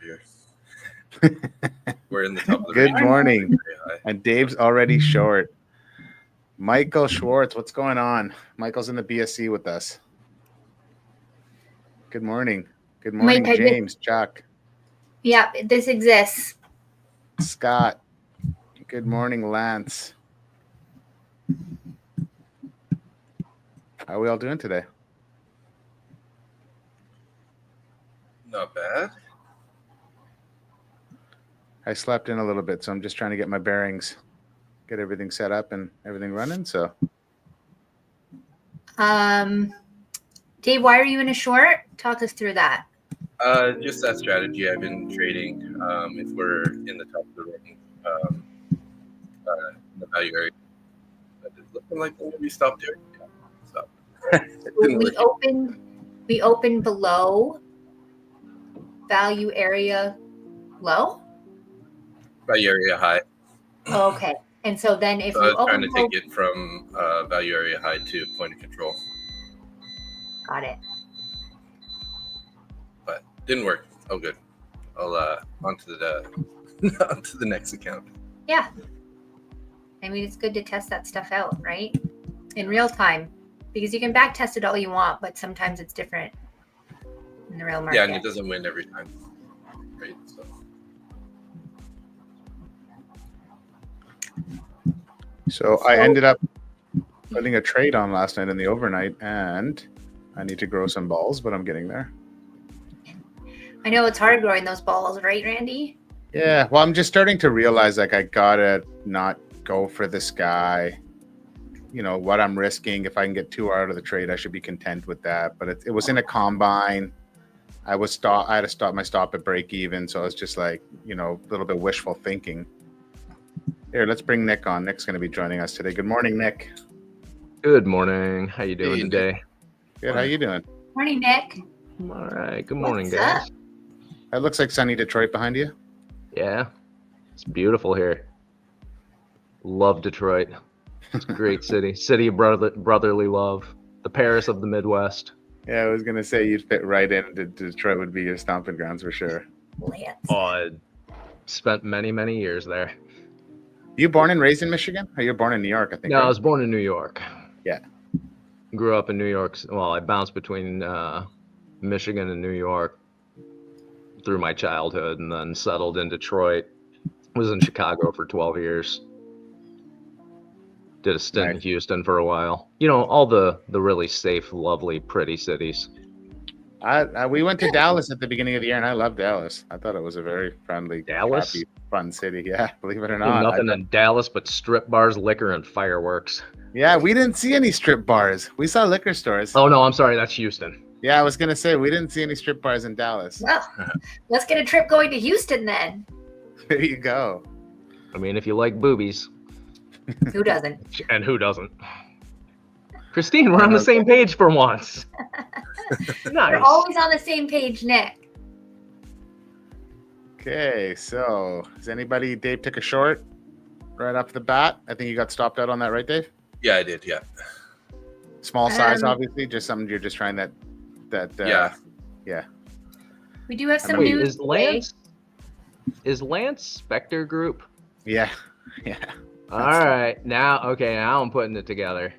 here. We're in the top of the Good range. morning. Very high. And Dave's already short. Michael Schwartz, what's going on? Michael's in the BSC with us. Good morning. Good morning, Mike, James, Chuck, Yeah, this exists. Scott. Good morning, Lance. How are we all doing today? Not bad. I slept in a little bit, so I'm just trying to get my bearings, get everything set up and everything running. So, Dave, why are you in a short? Talk us through that. Just that strategy I've been trading. If we're in the top of the range, in the value area, but it's looking like we stopped here. Yeah, stop. We opened below value area low. Value area high. Okay, and so then if So I you was trying open to take it from value area high to point of control, got it. but didn't work. Oh, good. I'll onto the onto the next account. Yeah, I mean it's good to test that stuff out, right? In real time, because you can back test it all you want, but sometimes it's different in the real market. Yeah, and it doesn't win every time, right? So I ended up putting a trade on last night in the overnight, and I need to grow some balls, but I'm getting there. I know it's hard growing those balls, right, Randy? Yeah, well, I'm just starting to realize like I gotta not go for this guy. You know what I'm risking. If I can get 2 out of the trade, I should be content with that. But it was in a combine. I had to stop my stop at break even, so I was just like, a little bit wishful thinking. Here, let's bring Nick on. Nick's going to be joining us today. Good morning, Nick. Good morning. How you doing today? Good. How you doing? Morning, Nick. I'm all right. Good morning, What's guys. up? That looks like sunny Detroit behind you. Yeah, it's beautiful here. Love Detroit. It's a great city. City of brotherly love. The Paris of the Midwest. Yeah, I was going to say you'd fit right in. Detroit would be your stomping grounds for sure. Lance. Oh, I spent many, many years there. You born and raised in Michigan? Or you're born in New York, I think. No, right? I was born in New York. Yeah. Grew up in New York. Well, I bounced between Michigan and New York through my childhood, and then settled in Detroit. Was in Chicago for 12 years. Did a stint in Houston for a while. All the really safe, lovely, pretty cities. We went to Dallas at the beginning of the year, and I loved Dallas. I thought it was a very friendly, happy, fun city. Yeah, believe it or not. Nothing in Dallas but strip bars, liquor, and fireworks. Yeah, we didn't see any strip bars. We saw liquor stores. Oh, no, I'm sorry. That's Houston. Yeah, I was going to say, we didn't see any strip bars in Dallas. Well, let's get a trip going to Houston then. There you go. I mean, if you like boobies. Who doesn't? And who doesn't? Christine, we're on the same page for once. Nice. We're always on the same page, Nick. Okay, so Dave took a short right off the bat. I think you got stopped out on that, right, Dave? Yeah, I did. Yeah. Small size, obviously, just something you're just trying that. Yeah. We do have some Wait, news. Is Lance Spectre Group? Yeah. All right. Now I'm putting it together.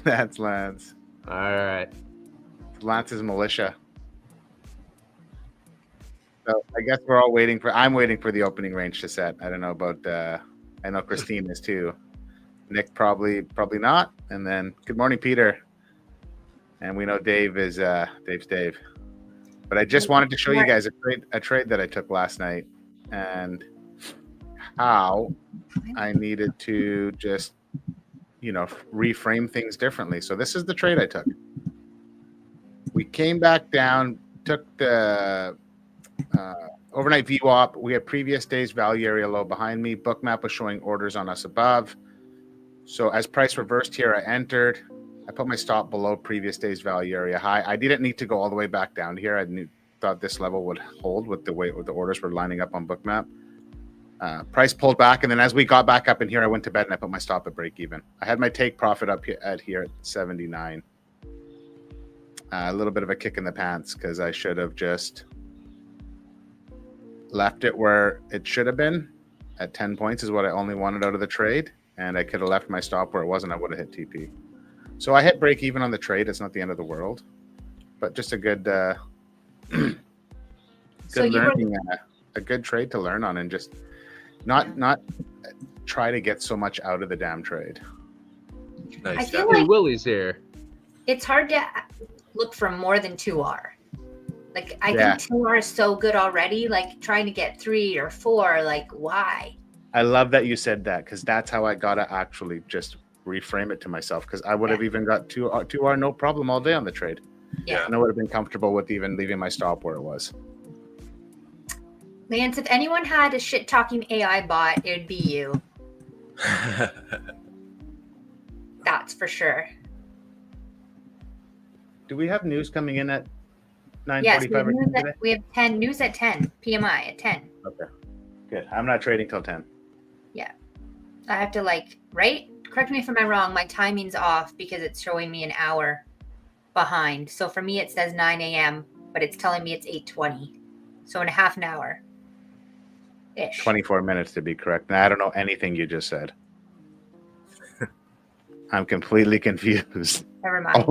That's Lance. All right. Lance's militia. So I guess I'm waiting for the opening range to set. I don't know about, I know Christine is too. Nick probably not. And then good morning, Peter. And we know Dave's Dave. But I just wanted to show you guys a trade that I took last night and how I needed to just, reframe things differently. So this is the trade I took. We came back down, took the overnight VWAP. We had previous day's value area low behind me. Bookmap was showing orders on us above. So as price reversed here, I entered. I put my stop below previous day's value area high. I didn't need to go all the way back down here. I thought this level would hold with the way the orders were lining up on Bookmap. Price pulled back, and then as we got back up in here, I went to bed and I put my stop at break even. I had my take profit up here at 79. A little bit of a kick in the pants because I should have just left it where it should have been at 10 points is what I only wanted out of the trade. And I could have left my stop where it wasn't. I would have hit TP. So I hit break even on the trade. It's not the end of the world, but just a good, good learning, a good trade to learn on, and just not try to get so much out of the damn trade. Nice. I feel Hey, like Willie's here. it's hard to look for more than 2R. Like, I Yeah. think 2R is so good already. Like, trying to get 3 or 4, like, why? I love that you said that, because that's how I got to actually just reframe it to myself, because I would have even got 2R no problem all day on the trade. Yeah. And I would have been comfortable with even leaving my stop where it was. Lance, if anyone had a shit-talking AI bot, it would be you. That's for sure. Do we have news coming in at 9:45? Yes, we have, news today? we have 10 news at 10, PMI at 10. Okay, good. I'm not trading till 10. I have to right? Correct me if I'm wrong. My timing's off because it's showing me an hour behind. So for me, it says 9 a.m., but it's telling me it's 8:20. So in a half an hour ish. 24 minutes to be correct. Now, I don't know anything you just said. I'm completely confused. Never mind.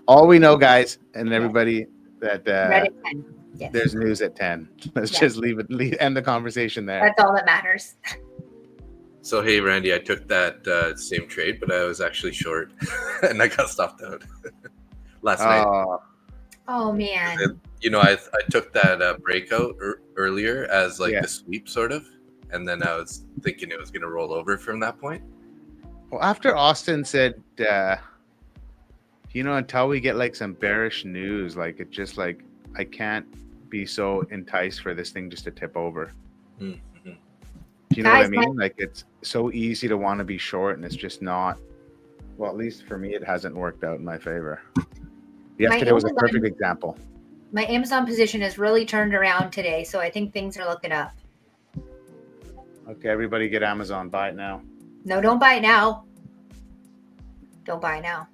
All we know, guys, and everybody, that Read at 10. Yes. there's news at 10. Let's Yeah. just end the conversation there. That's all that matters. So hey, Randy, I took that same trade, but I was actually short, and I got stopped out last night. Oh man. And, I took that breakout earlier as Yeah. the sweep sort of, and then I was thinking it was going to roll over from that point. Well, after Austin said, until we get some bearish news, it just I can't be so enticed for this thing just to tip over. Mm-hmm. Do you know what I Guys, mean? It's so easy to want to be short, and it's just not. Well, at least for me, it hasn't worked out in my favor. Yesterday was a perfect example. My Amazon position has really turned around today, so I think things are looking up. Okay, everybody get Amazon. Buy it now. No, don't buy it now. Don't buy it now.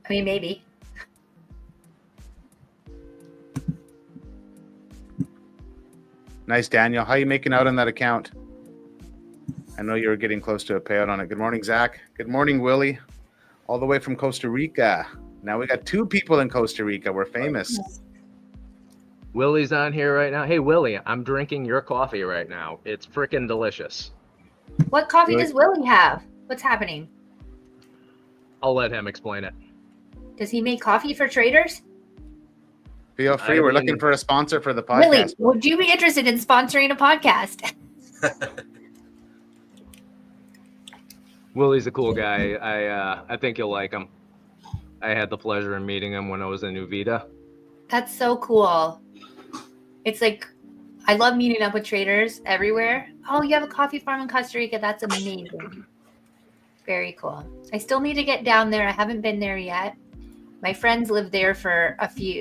I mean, maybe. Nice, Daniel. How you making out on that account? I know you were getting close to a payout on it. Good morning, Zach. Good morning, Willie. All the way from Costa Rica. Now we got 2 people in Costa Rica. We're famous. Willie's on here right now. Hey, Willie, I'm drinking your coffee right now. It's freaking delicious. What coffee Really? does Willie have? What's happening? I'll let him explain it. Does he make coffee for traders? Feel free. We're looking for a sponsor for the podcast. Willie, would you be interested in sponsoring a podcast? Willie's a cool guy. I think you'll like him. I had the pleasure of meeting him when I was in Uvita. That's so cool. It's I love meeting up with traders everywhere. Oh, you have a coffee farm in Costa Rica. That's amazing. Very cool. I still need to get down there. I haven't been there yet. My friends lived there for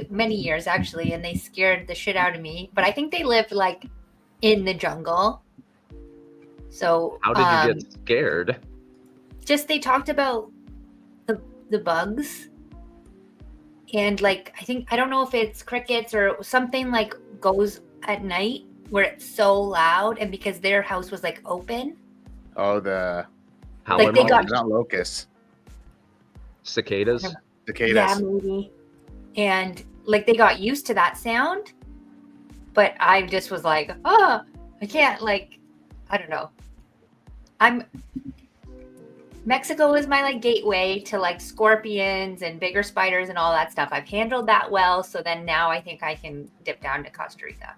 many years actually, and they scared the shit out of me. But I think they lived in the jungle. So How did you get scared? just they talked about the bugs, and I don't know if it's crickets or something goes at night where it's so loud, and because their house was open. Oh, the Howler they moths? got- not locusts. Cicadas? Cicadas. Yeah, maybe. And they got used to that sound, but I just was I can't I don't know. Mexico is my gateway to scorpions and bigger spiders and all that stuff. I've handled that well, so then now I think I can dip down to Costa Rica.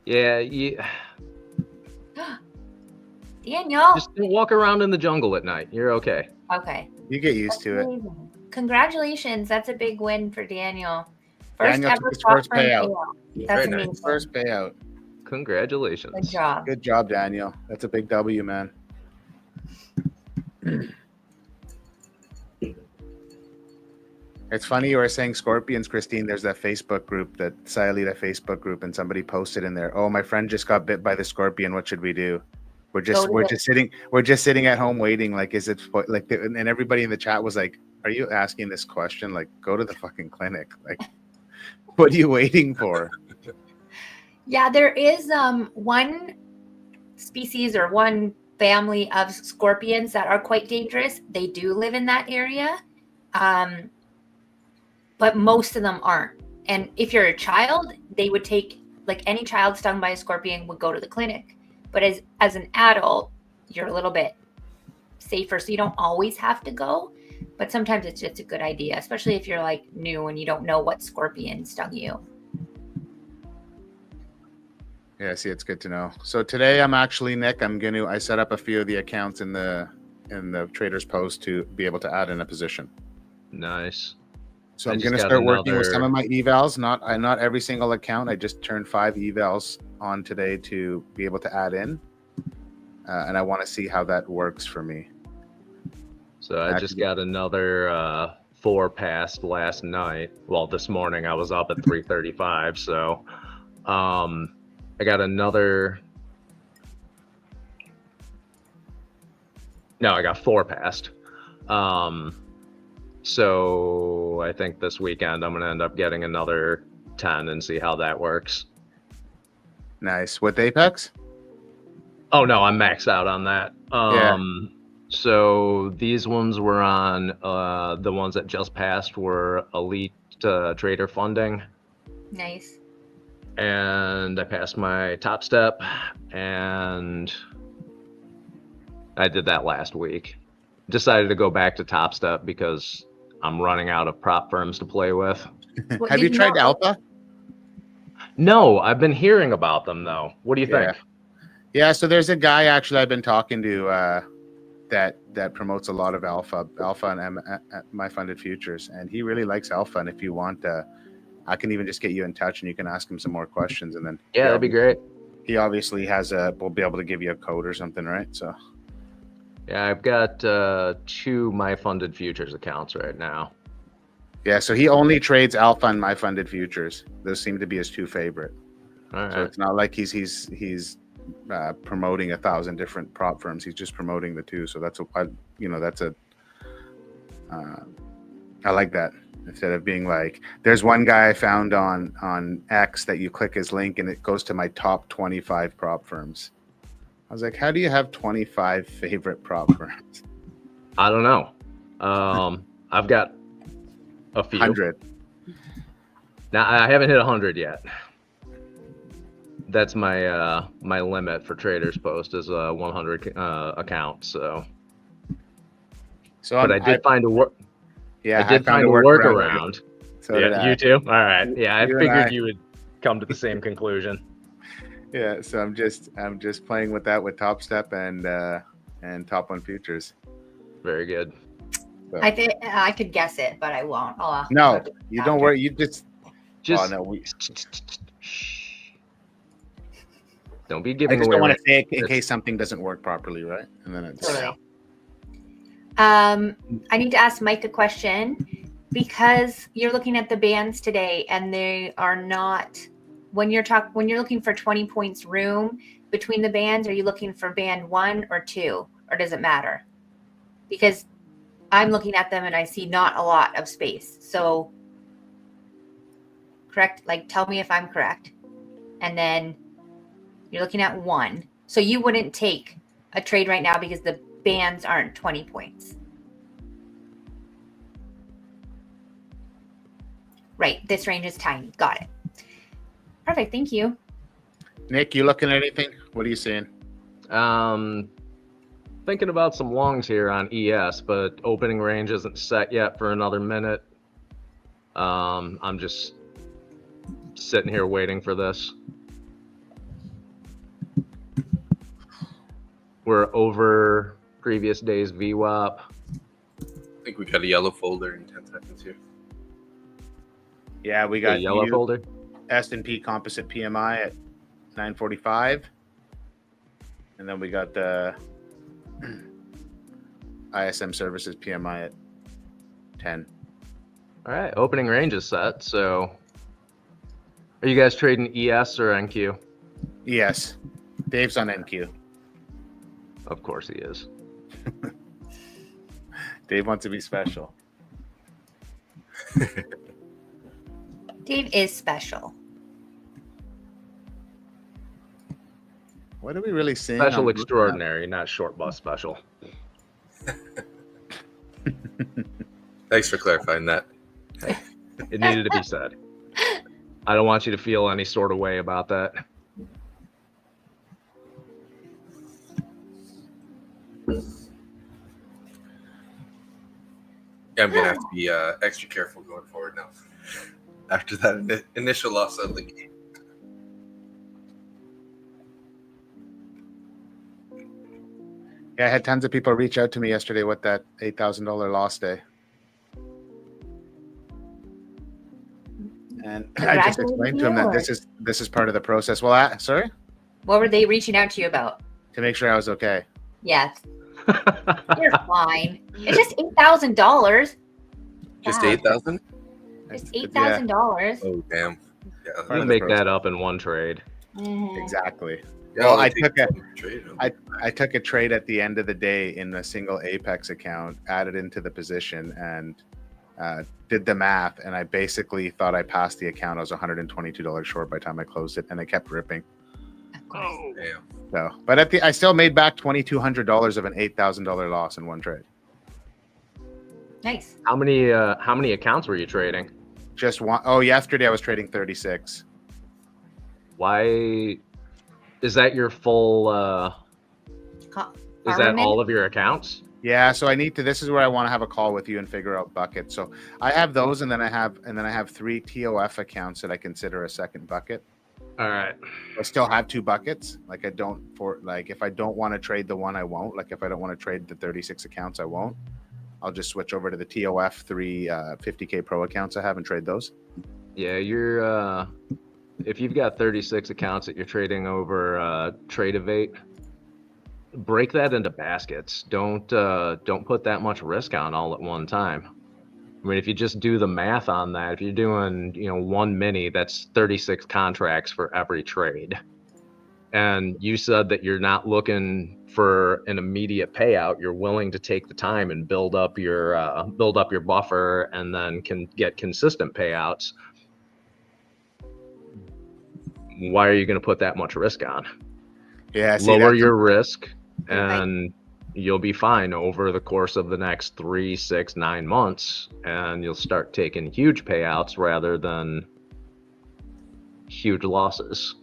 Yeah, Daniel. just don't walk around in the jungle at night. You're okay. Okay. You get used to it. Amazing. Congratulations. That's a big win for Daniel. First Daniel took ever his first software payout. That's Very nice. amazing. First payout. Congratulations. Good job. Good job, Daniel. That's a big W, man. It's funny you were saying scorpions, Christine. There's that Facebook group, that Sayalita Facebook group, and somebody posted in there, "Oh, my friend just got bit by the scorpion. What should we do?" We're just sitting at home waiting. Is it and everybody in the chat was like, "Are you asking this question? Go to the fucking clinic. What are you waiting for?" Yeah, there is one species or one family of scorpions that are quite dangerous. They do live in that area, but most of them aren't. And if you're a child, they would take, like any child stung by a scorpion would go to the clinic. But as an adult, you're a little bit safer, so you don't always have to go. But sometimes it's just a good idea, especially if you're like new and you don't know what scorpion stung you. Yeah, see, it's good to know. So today I'm actually, Nick, I set up a few of the accounts in the Traders Post to be able to add in a position. Nice. So I'm going to start working with some of my evals, not every single account. I just turned 5 evals on today to be able to add in. And I want to see how that works for me. So I just got another 4 passed last night. Well, this morning I was up at 3:35. So I got another. No, I got 4 passed. So I think this weekend I'm going to end up getting another 10 and see how that works. Nice. With Apex? Oh, no, I'm maxed out on that. So these ones were on, the ones that just passed were Elite Trader Funding. Nice. And I passed my Top Step, and I did that last week. Decided to go back to Top Step because I'm running out of prop firms to play with. Have you tried Alpha? No, I've been hearing about them though. What do you think? Yeah, so there's a guy actually I've been talking to that promotes a lot of Alpha and My Funded Futures, and he really likes Alpha. And if you want, I can even just get you in touch and you can ask him some more questions. And then that'd be great. He obviously will be able to give you a code or something, right? So. Yeah, I've got 2 My Funded Futures accounts right now. Yeah, so he only trades Alpha and My Funded Futures. Those seem to be his 2 favorite. All right. So it's not like he's promoting 1,000 different prop firms. He's just promoting the 2. So I like that. Instead of being like, there's one guy I found on X that you click his link and it goes to my top 25 prop firms. I was like, how do you have 25 favorite prop firms? I don't know. I've got a few. 100. Now I haven't hit 100 yet. That's my my limit for Traders Post is 100 accounts. So but I did find a work. Yeah, I did find a workaround. So yeah, you too. All right. Yeah, I figured you would come to the same conclusion. Yeah, so I'm just playing with that with Top Step and Top 1 Futures. Very good. So. I think I could guess it, but I won't. No, you don't worry. You just. Oh, no, don't be giving away. I just don't want to say it in case something doesn't work properly, right? And then it's. Totally. I need to ask Mike a question because you're looking at the bands today, and they are not. When you're looking for 20 points room between the bands, are you looking for band 1 or 2, or does it matter? Because I'm looking at them and I see not a lot of space. So correct, like tell me if I'm correct. And then you're looking at 1. So you wouldn't take a trade right now because the bands aren't 20 points. Right, this range is tiny. Got it. Perfect, thank you. Nick, you looking at anything? What are you seeing? Thinking about some longs here on ES, but opening range isn't set yet for another minute. I'm just sitting here waiting for this. We're over previous day's VWAP. I think we got a yellow folder in 10 seconds here. Yeah, we got a yellow folder. S&P Composite PMI at 945. And then we got the ISM Services PMI at 10. All right, opening range is set. So are you guys trading ES or NQ? ES. Dave's on NQ. Of course he is. Dave wants to be special. Dave is special. What are we really seeing? Special on- extraordinary, not short bus special. Thanks for clarifying that. It needed to be said. I don't want you to feel any sort of way about that. Yeah, I'm gonna have to be extra careful going forward now. After that initial loss out of the game. Yeah, I had tons of people reach out to me yesterday with that $8,000 loss day. And I just explained to him that this is part of the process. Well, sorry? What were they reaching out to you about? To make sure I was okay. Yes. You're fine. It's just $8,000. Just Wow. 8,000? It's $8,000. Oh damn. Yeah, Part You of the make that process. up in one trade. Exactly. yeah, Well, I'll I take took some trade. I took a trade at the end of the day in a single Apex account, added into the position, and did the math. And I basically thought I passed the account. I was $122 short by the time I closed it, and it kept ripping. Of course. Damn. So, but I still made back $2,200 of an $8,000 loss in one trade. Nice. How many accounts were you trading? Just one. Oh, yesterday I was trading 36. Why is that your full is that Armament? all of your accounts? Yeah, so I need to. This is where I want to have a call with you and figure out buckets. So I have those, and then I have 3 TOF accounts that I consider a second bucket. All right. I still have 2 buckets. Like if I don't want to trade the one, I won't. Like if I don't want to trade the 36 accounts, I won't. I'll just switch over to the TOF 3 50K Pro accounts I have and trade those. Yeah, you're if you've got 36 accounts that you're trading over Tradevate, break that into baskets. Don't put that much risk on all at one time. I mean, if you just do the math on that, if you're doing, one mini, that's 36 contracts for every trade. And you said that you're not looking for an immediate payout. You're willing to take the time and build up your buffer, and then can get consistent payouts. Why are you going to put that much risk on? Yeah, Lower your risk, and you'll be fine over the course of the next 3, 6, 9 months, and you'll start taking huge payouts rather than huge losses.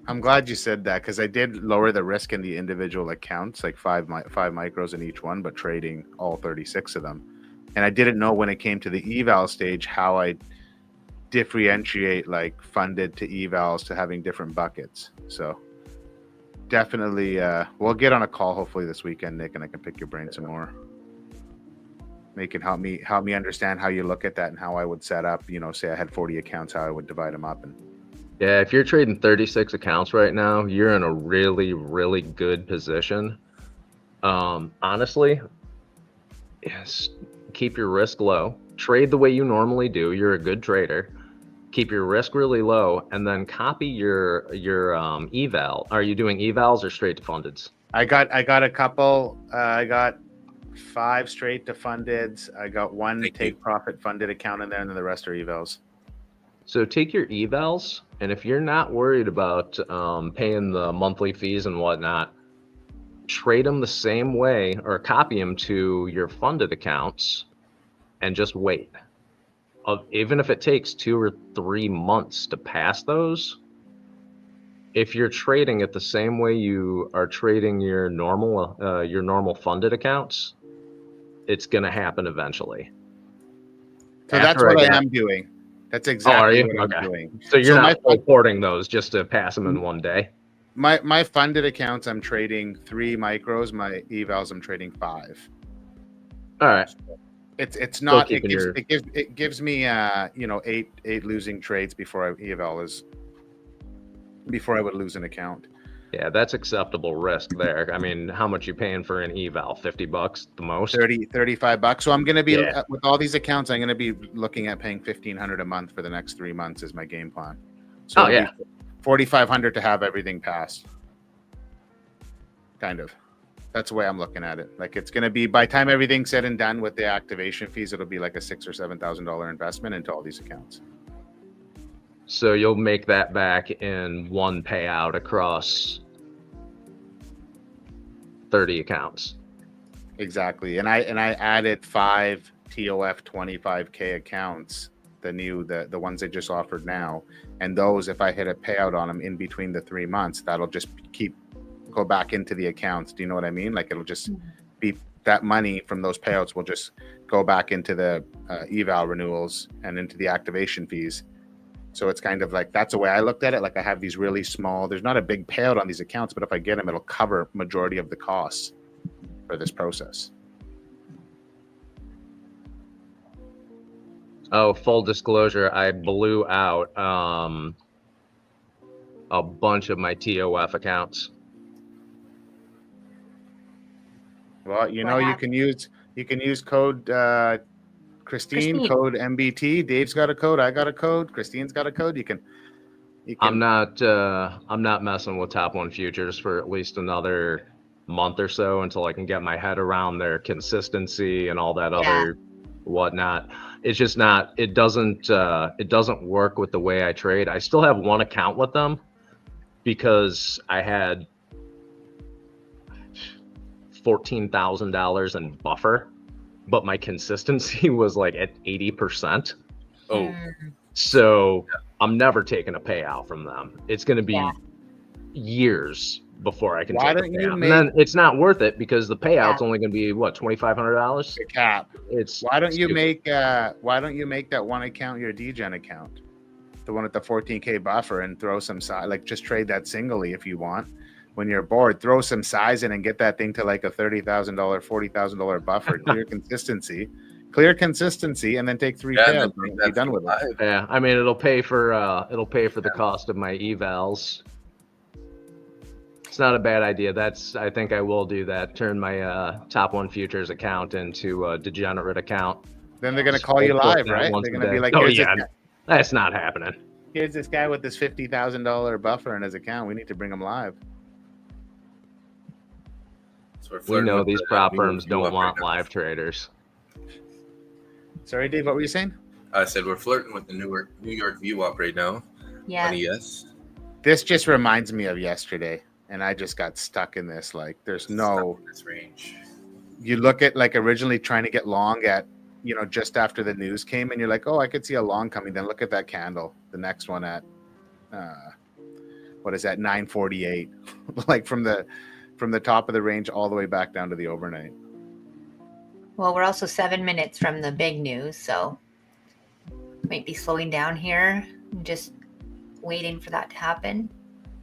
I'm glad you said that, because I did lower the risk in the individual accounts, like five micros in each one, but trading all 36 of them. And I didn't know when it came to the eval stage how I differentiate like funded to evals to having different buckets. So definitely we'll get on a call hopefully this weekend, Nick, and I can pick your brain some more. You can help me understand how you look at that and how I would set up, say I had 40 accounts, how I would divide them up. And Yeah, if you're trading 36 accounts right now, you're in a really, really good position. Honestly, yes, keep your risk low. Trade the way you normally do. You're a good trader. Keep your risk really low, and then copy your eval. Are you doing evals or straight to fundeds? I got a couple. I got 5 straight to fundeds. I got 1 take profit funded account in there, and then the rest are evals. So take your evals, and if you're not worried about paying the monthly fees and whatnot, trade them the same way or copy them to your funded accounts and just wait. Even if it takes 2 or 3 months to pass those, if you're trading it the same way you are trading your normal funded accounts, it's going to happen eventually. So that's what I am doing. That's exactly what I'm doing. So you're not reporting those just to pass them in one day? My funded accounts, I'm trading 3 micros. My evals, I'm trading 5. All right. It's not. It gives me 8 losing trades before I would lose an account. Yeah, that's acceptable risk there. I mean, how much you paying for an eval? $50 the most? $35. So I'm going to be with all these accounts. I'm going to be looking at paying $1,500 a month for the next 3 months is my game plan. So $4,500 to have everything passed. Kind of. That's the way I'm looking at it. Like it's going to be, by the time everything's said and done with the activation fees, it'll be like a $6,000 or $7,000 investment into all these accounts. So you'll make that back in one payout across 30 accounts. Exactly. And I added 5 TOF 25K accounts, the ones they just offered now. And those, if I hit a payout on them in between the 3 months, that'll just go back into the accounts. Do you know what I mean? Like it'll just be that money from those payouts will just go back into the eval renewals and into the activation fees. So it's kind of like, that's the way I looked at it. Like I have these really small, there's not a big payout on these accounts, but if I get them, it'll cover majority of the costs for this process. Oh, full disclosure, I blew out a bunch of my TOF accounts. Well, you know, you can use code Christine, code MBT. Dave's got a code. I got a code. Christine's got a code. You can. I'm not messing with Top One Futures for at least another month or so until I can get my head around their consistency and all that other whatnot. It's just not. It doesn't work with the way I trade. I still have one account with them because I had $14,000 in buffer, but my consistency was like at 80%. Oh, so I'm never taking a payout from them. It's going to be years before I can take a payout. And then it's not worth it because the payout's only going to be what, $2,500? The cap. It's why don't you make that one account your DGen account, the one with the 14K buffer, and throw some size, like just trade that singly if you want. When you're bored, throw some size in and get that thing to like a $30,000, $40,000 buffer. Clear consistency, and then take 3 payouts and be done with it. Yeah, I mean it'll pay for the cost of my evals. It's not a bad idea. I think I will do that. Turn my Top One Futures account into a degenerate account. Then they're gonna call you live, right? They're gonna be like, "Oh yeah, that's not happening." Here's this guy with this $50,000 buffer in his account. We need to bring him live. So we know these prop firms don't want live traders. Sorry, Dave, what were you saying? I said we're flirting with the New York VWAP right now. Yeah. Yes. This just reminds me of yesterday, and I just got stuck in this. Like, there's no this range. You look at like originally trying to get long at, just after the news came, and you're like, oh, I could see a long coming. Then look at that candle, the next one at, what is that, 948, like from the top of the range all the way back down to the overnight. Well, we're also 7 minutes from the big news, so might be slowing down here. I'm just waiting for that to happen.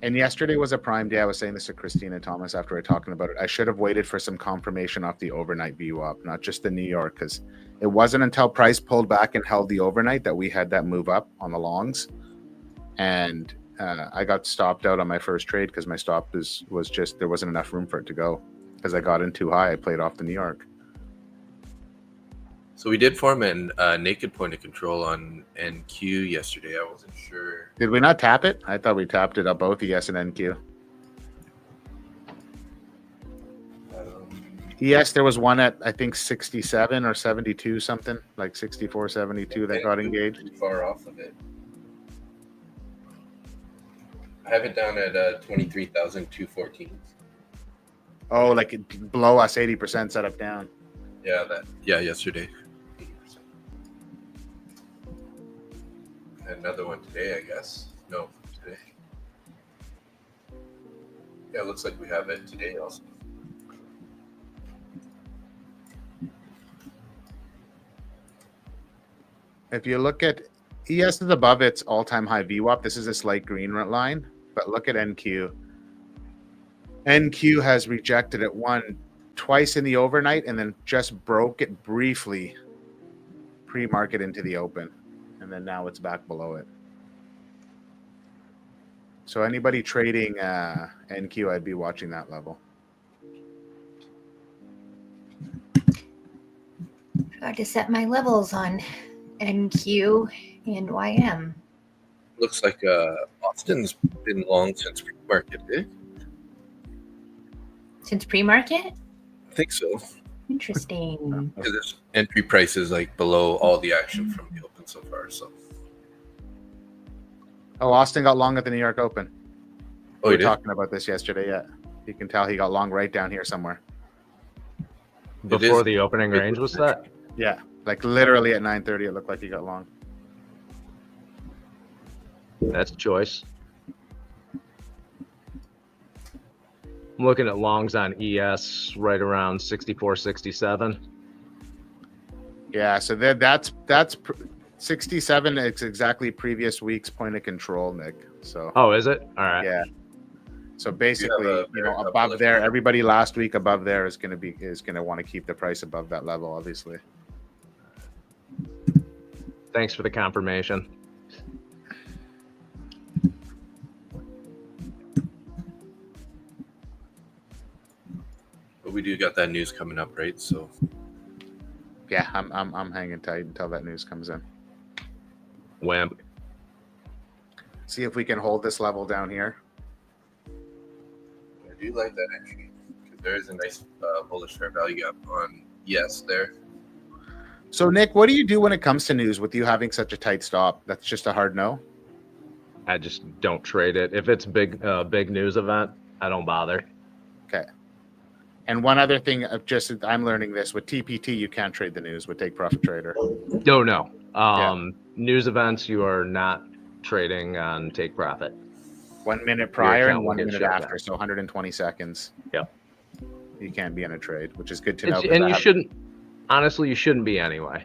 And yesterday was a prime day. I was saying this to Christina Thomas after I talking about it. I should have waited for some confirmation off the overnight VWAP, not just the New York, because it wasn't until price pulled back and held the overnight that we had that move up on the longs. And I got stopped out on my first trade because my stop was just, there wasn't enough room for it to go because I got in too high. I played off the New York. So we did form a naked point of control on NQ yesterday. I wasn't sure. Did we not tap it? I thought we tapped it on both ES and NQ. ES, there was one at, I think, 67 or 72 something, like 64, 72 that got engaged. Far off of it. I have it down at 23,214. Oh, like below us, 80% set up down. Yeah, yesterday. 80%. Another one today, I guess. No, today. Yeah, it looks like we have it today also. If you look at ES is above its all-time high VWAP. This is this light green line, but look at NQ. NQ has rejected it twice in the overnight and then just broke it briefly pre-market into the open, and then now it's back below it. So anybody trading NQ, I'd be watching that level. Tried to set my levels on NQ and YM. Looks like Austin's been long since pre-market, eh? Since pre-market? I think so. Interesting. Because this entry price is like below all the action from the open so far. So. Oh, Austin got long at the New York Open. Oh, we you were did? talking about this yesterday. Yeah. You can tell he got long right down here somewhere. Before the opening range was set? Yeah, like literally at 9:30, it looked like he got long. That's a choice. I'm looking at longs on ES right around 64, 67. Yeah, so that's 67 is exactly previous week's point of control, Nick. So Oh, is it? All right. yeah. So basically, a above there, everybody last week above there is going to want to keep the price above that level, obviously. Thanks for the confirmation. But we do got that news coming up, right? So Yeah, I'm hanging tight until that news comes in. Wimp. See if we can hold this level down here. I do like that entry because there is a nice bullish fair value gap on there. So Nick, what do you do when it comes to news with you having such a tight stop? That's just a hard no. I just don't trade it. If it's big news event, I don't bother. Okay. And one other thing, I'm learning this with TPT, you can't trade the news with Take Profit Trader. No. News events, you are not trading on Take Profit. 1 minute prior and will 1 get minute shut after, down. so 120 seconds. Yep. You can't be in a trade, which is good to know. And you shouldn't. Honestly, you shouldn't be anyway.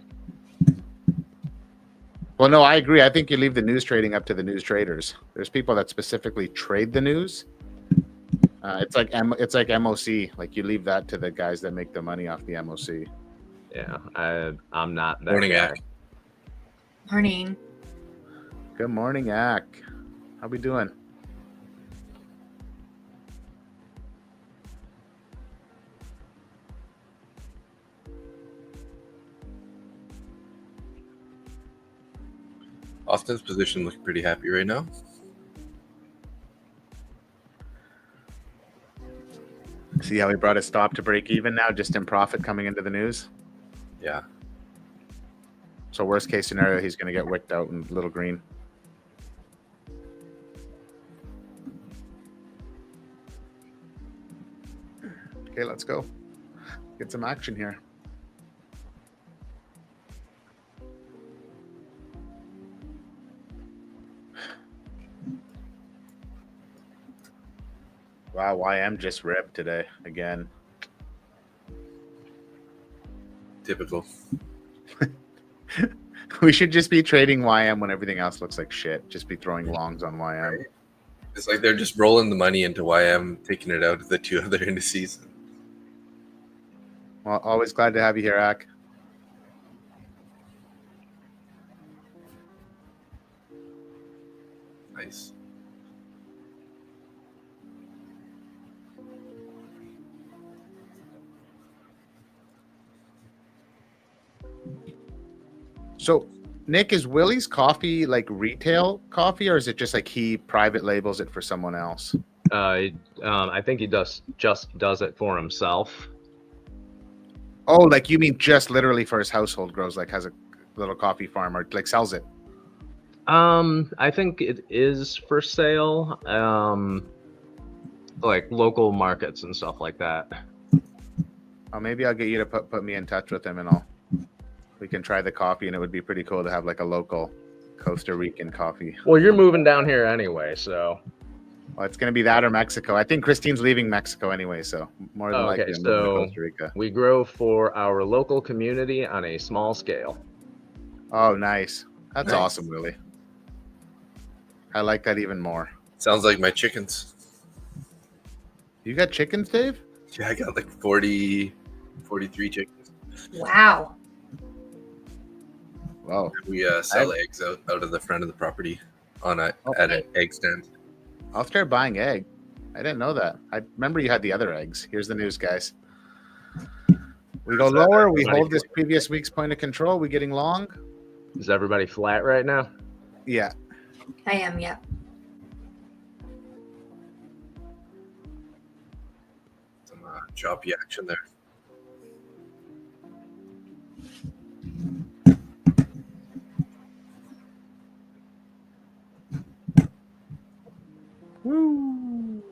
Well, no, I agree. I think you leave the news trading up to the news traders. There's people that specifically trade the news. It's like MOC. Like you leave that to the guys that make the money off the MOC. Yeah, I'm not that Morning, guy. Ak. Morning. Good morning, Ak. How we doing? Austin's position looks pretty happy right now. See how he brought his stop to break even now, just in profit coming into the news? Yeah. So worst case scenario, he's going to get wicked out in little green. Okay, let's go. Get some action here. Wow, YM just ripped today again. Typical. We should just be trading YM when everything else looks like shit. Just be throwing longs on YM. It's like they're just rolling the money into YM, taking it out of the two other indices. Well, always glad to have you here, Ak. Nice. So, Nick, is Willie's coffee like retail coffee, or is it just like he private labels it for someone else? I think he just does it for himself. Oh, like you mean just literally for his household grows, like has a little coffee farm or like sells it? I think it is for sale, like local markets and stuff like that. Oh, maybe I'll get you to put me in touch with him, and we can try the coffee, and it would be pretty cool to have like a local Costa Rican coffee. Well, you're moving down here anyway, so. Well, it's going to be that or Mexico. I think Christine's leaving Mexico anyway, so more than likely I'm moving to Costa Rica. We grow for our local community on a small scale. Oh, nice. That's Nice. awesome, Willie. I like that even more. Sounds like my chickens. You got chickens, Dave? Yeah, I got like 40, 43 chickens. Wow. Wow. We sell eggs out of the front of the property at an egg stand. I'll start buying egg. I didn't know that. I remember you had the other eggs. Here's the news, guys. We go lower. We hold this previous week's point of control. We getting long? Is everybody flat right now? Yeah. I am, yeah. Some choppy action there. Woo.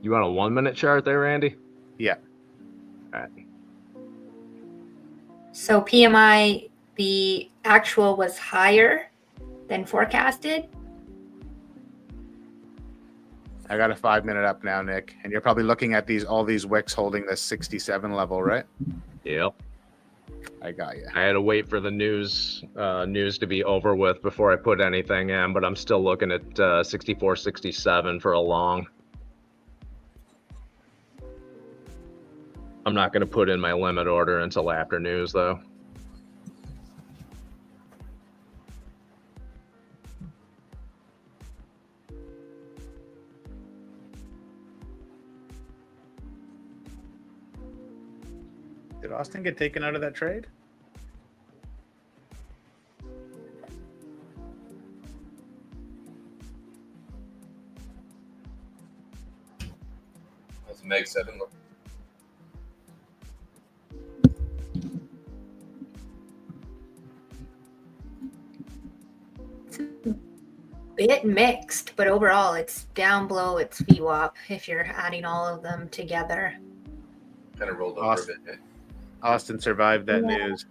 You want a 1 minute chart there, Randy? Yeah. All right. So PMI, the actual was higher than forecasted. I got a 5 minute up now, Nick, and you're probably looking at all these wicks holding this 67 level, right? Yep. I got you. I had to wait for the news to be over with before I put anything in, but I'm still looking at 64, 67 for a long. I'm not going to put in my limit order until after news, though. Did Austin get taken out of that trade? That's Meg 7. Look. Bit mixed, but overall it's down below its VWAP if you're adding all of them together. Kind of rolled over Austin. a bit. Austin survived that Yeah. news.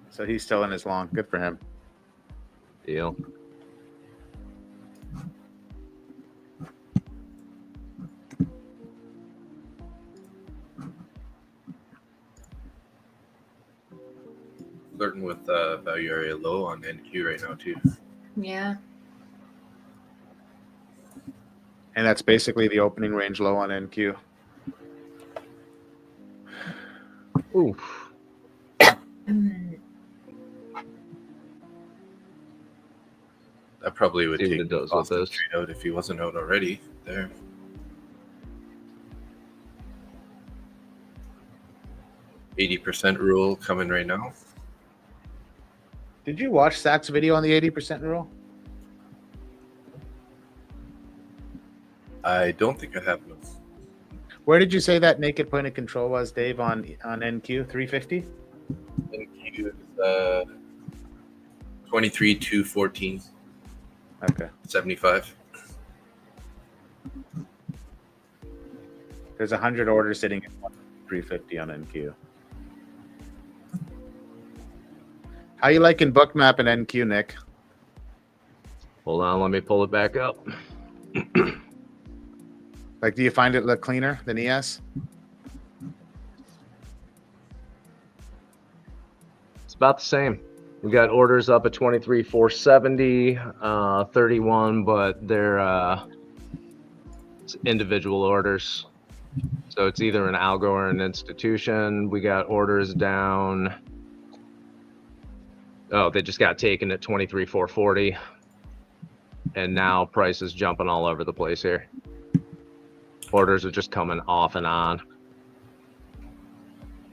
So he's still in his long. Good for him. Deal. Flirting with value area low on NQ right now too. Yeah. And that's basically the opening range low on NQ. Oof. Mm. I probably would See what take it does with Austin this. straight out if he wasn't out already. There. %80 rule coming right now. Did you watch Sachs' video on the 80% rule? I don't think I have no. Where did you say that naked point of control was, Dave, on NQ? 350? NQ is 23 to 14, Okay. 75. There's 100 orders sitting at 350 on NQ. How you liking Bookmap and NQ, Nick? Hold on, let me pull it back up. Like, do you find it look cleaner than ES? It's about the same. We got orders up at 23,470, 31, but they're it's individual orders. So it's either an algo or an institution. We got orders down. Oh, they just got taken at 23,440. And now price is jumping all over the place here. Orders are just coming off and on.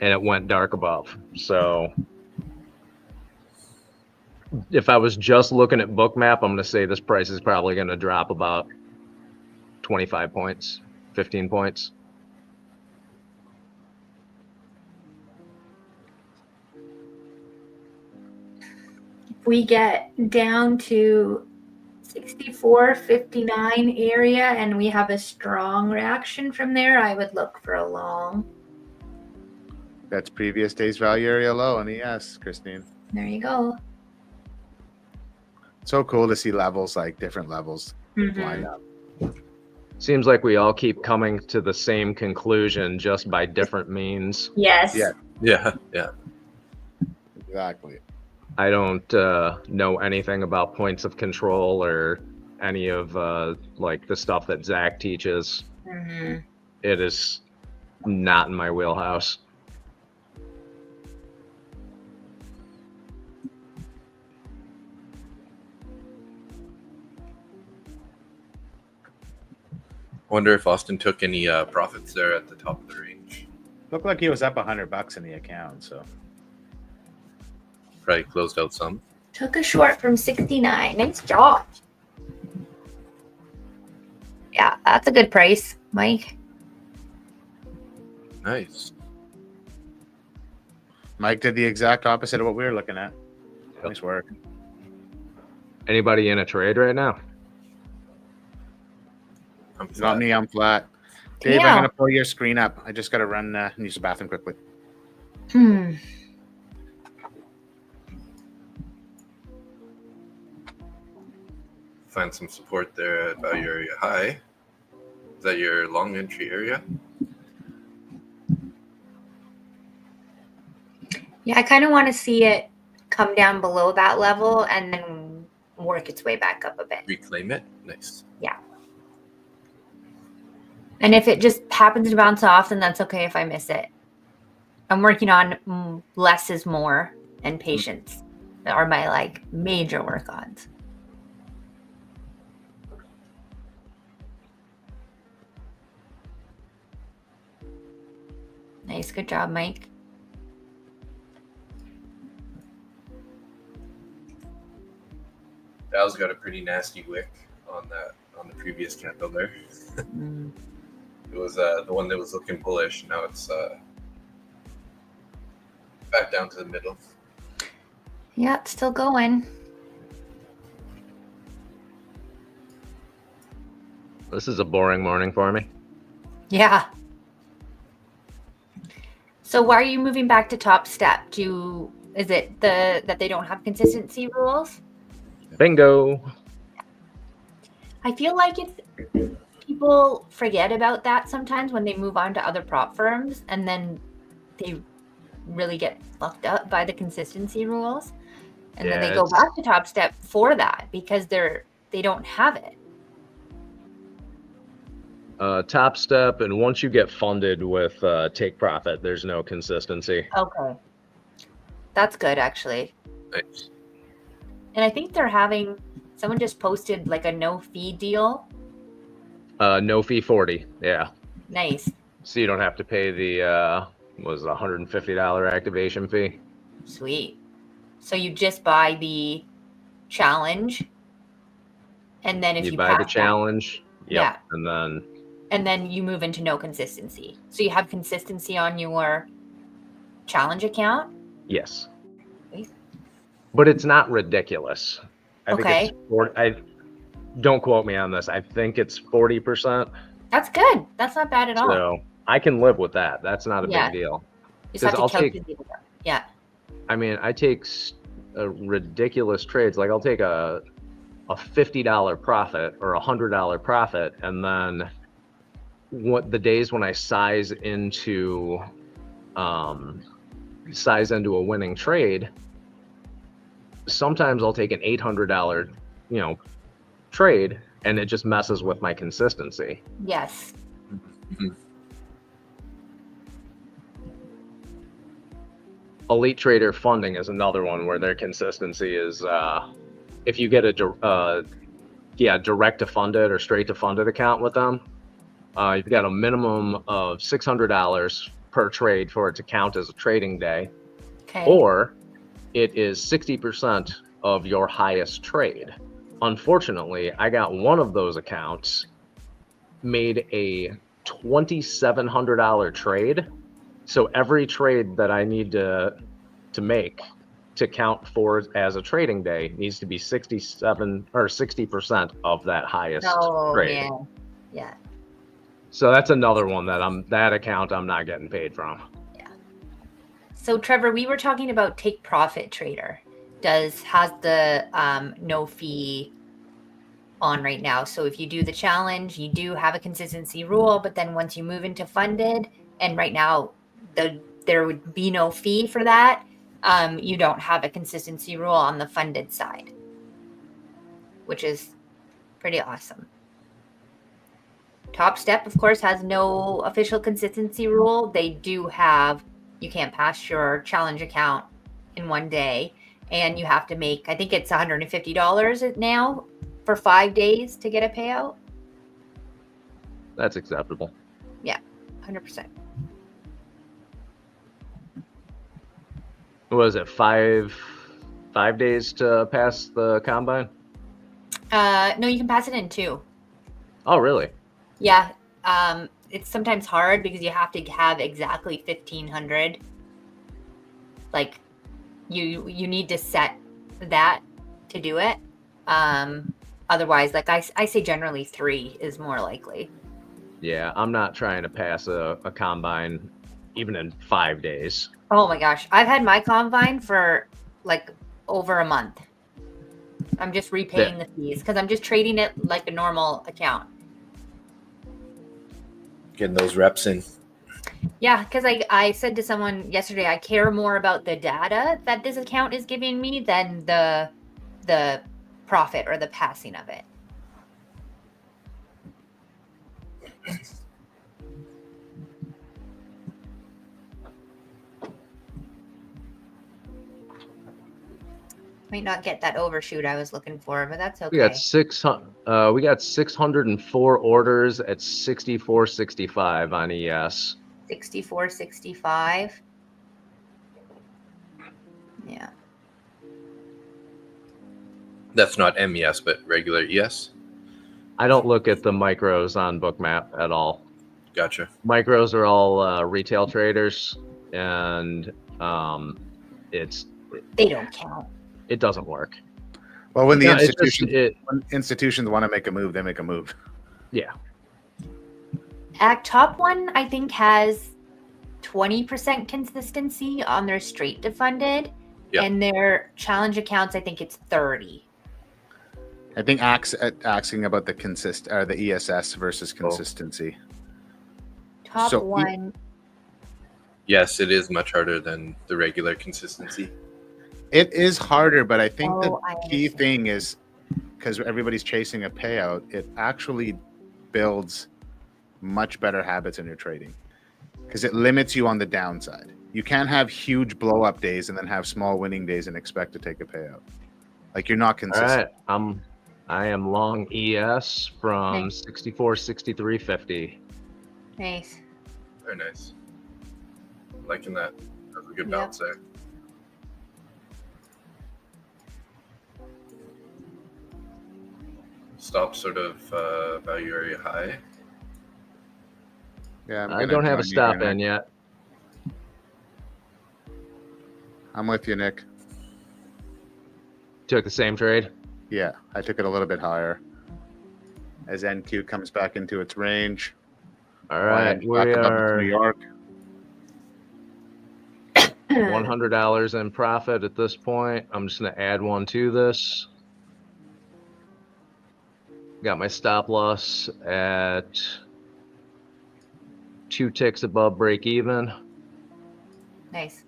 And it went dark above. So if I was just looking at Bookmap, I'm going to say this price is probably going to drop about 25 points, 15 points. If we get down to 64.59 area and we have a strong reaction from there, I would look for a long. That's previous day's value area low on ES, Christine. There you go. So cool to see levels, like different levels Mhm. line up. Seems like we all keep coming to the same conclusion just by different means. Yes. Yeah. Yeah. Exactly. I don't know anything about points of control or any of like the stuff that Zach teaches. Mhm. It is not in my wheelhouse. Wonder if Austin took any profits there at the top of the range. Looked like he was up $100 in the account, so Probably closed out some. Took a short from 69. Nice job. Yeah, that's a good price, Mike. Nice. Mike did the exact opposite of what we were looking at. Yep. Nice work. Anybody in a trade right now? I'm Not flat. me, I'm flat. Dave, Yeah. I'm going to pull your screen up. I just got to run and use the bathroom quickly. Find some support there at value area high. Is that your long entry area? Yeah, I kind of want to see it come down below that level and then work its way back up a bit. Reclaim it. Nice. And if it just happens to bounce off, then that's okay if I miss it. I'm working on less is more and patience that are my like major work-ons. Nice, good job, Mike. Dow's got a pretty nasty wick on the previous candle there. It was the one that was looking bullish. Now it's back down to the middle. Yeah, it's still going. This is a boring morning for me. Yeah. So why are you moving back to top step? Is it that they don't have consistency rules? Bingo. I feel like people forget about that sometimes when they move on to other prop firms, and then they really get fucked up by the consistency rules, and then they go back to top step for that because they don't have it. Top step, and once you get funded with take profit, there's no consistency. Okay, that's good actually. Nice. And I think someone just posted like a no fee deal. No fee 40. Yeah. Nice. So you don't have to pay the was $150 activation fee. Sweet. So you just buy the challenge, and then if you buy the pass challenge, that, yeah, and then you move into no consistency. So you have consistency on your challenge account. Yes. Sweet. But it's not ridiculous. I Okay. think it's 40, don't quote me on this. I think it's 40%. That's good. That's not bad at all. So I can live with that. That's not a big deal. You just have to calculate it. Yeah. I mean, I take ridiculous trades. Like I'll take a $50 profit or $100 profit, and then the days when I size into a winning trade, sometimes I'll take an $800 trade, and it just messes with my consistency. Yes. Mm-hmm. Elite Trader Funding is another one where their consistency is if you get a direct to funded or straight to funded account with them, you've got a minimum of $600 per trade for it to count as a trading day. Okay. Or it is 60% of your highest trade. Unfortunately, I got one of those accounts, made a $2,700 trade. So every trade that I need to make to count for as a trading day needs to be 67 or 60% of that highest trade. Man. Yeah. So that's another one that account I'm not getting paid from. Yeah. So Trevor, we were talking about Take Profit Trader. Has the no fee on right now. So if you do the challenge, you do have a consistency rule, but then once you move into funded, and right now there would be no fee for that, you don't have a consistency rule on the funded side, which is pretty awesome. Top Step, of course, has no official consistency rule. They do have, you can't pass your challenge account in one day, and you have to make, I think it's $150 now for 5 days to get a payout. That's acceptable. Yeah, 100%. Was it 5 days to pass the combine? No, you can pass it in 2. Oh, really? Yeah. It's sometimes hard because you have to have exactly 1,500. Like you need to set that to do it. otherwise, like I say generally 3 is more likely. Yeah, I'm not trying to pass a combine even in 5 days. Oh my gosh. I've had my combine for like over a month. I'm just repaying the fees because I'm just trading it like a normal account. Getting those reps in. Yeah, because I said to someone yesterday, I care more about the data that this account is giving me than the profit or the passing of it. Might not get that overshoot I was looking for, but that's okay. We got 604 orders at 64.65 on ES. 64.65. Yeah. That's not MES, but regular ES. I don't look at the micros on Bookmap at all. Gotcha. Micros are all retail traders, and they don't count. It doesn't work. Well, when No, when institutions want to make a move, they make a move. Yeah. Top one, I think, has 20% consistency on their straight to funded, and their challenge accounts, I think it's 30. I think asking about the ESS versus consistency. Top one. Yes, it is much harder than the regular consistency. It is harder, but I think the key thing is because everybody's chasing a payout, it actually builds much better habits in your trading because it limits you on the downside. You can't have huge blow up days and then have small winning days and expect to take a payout. Like you're not consistent. All right. I am long ES from 64.63.50. Nice. Very nice. Liking that. That's a good bounce there. Stop sort of value area high. Yeah, I don't have a stop in yet. I'm with you, Nick. Took the same trade? Yeah, I took it a little bit higher. As NQ comes back into its range. All right, we are New York. $100 in profit at this point. I'm just going to add one to this. Got my stop loss at 2 ticks above break even. Nice.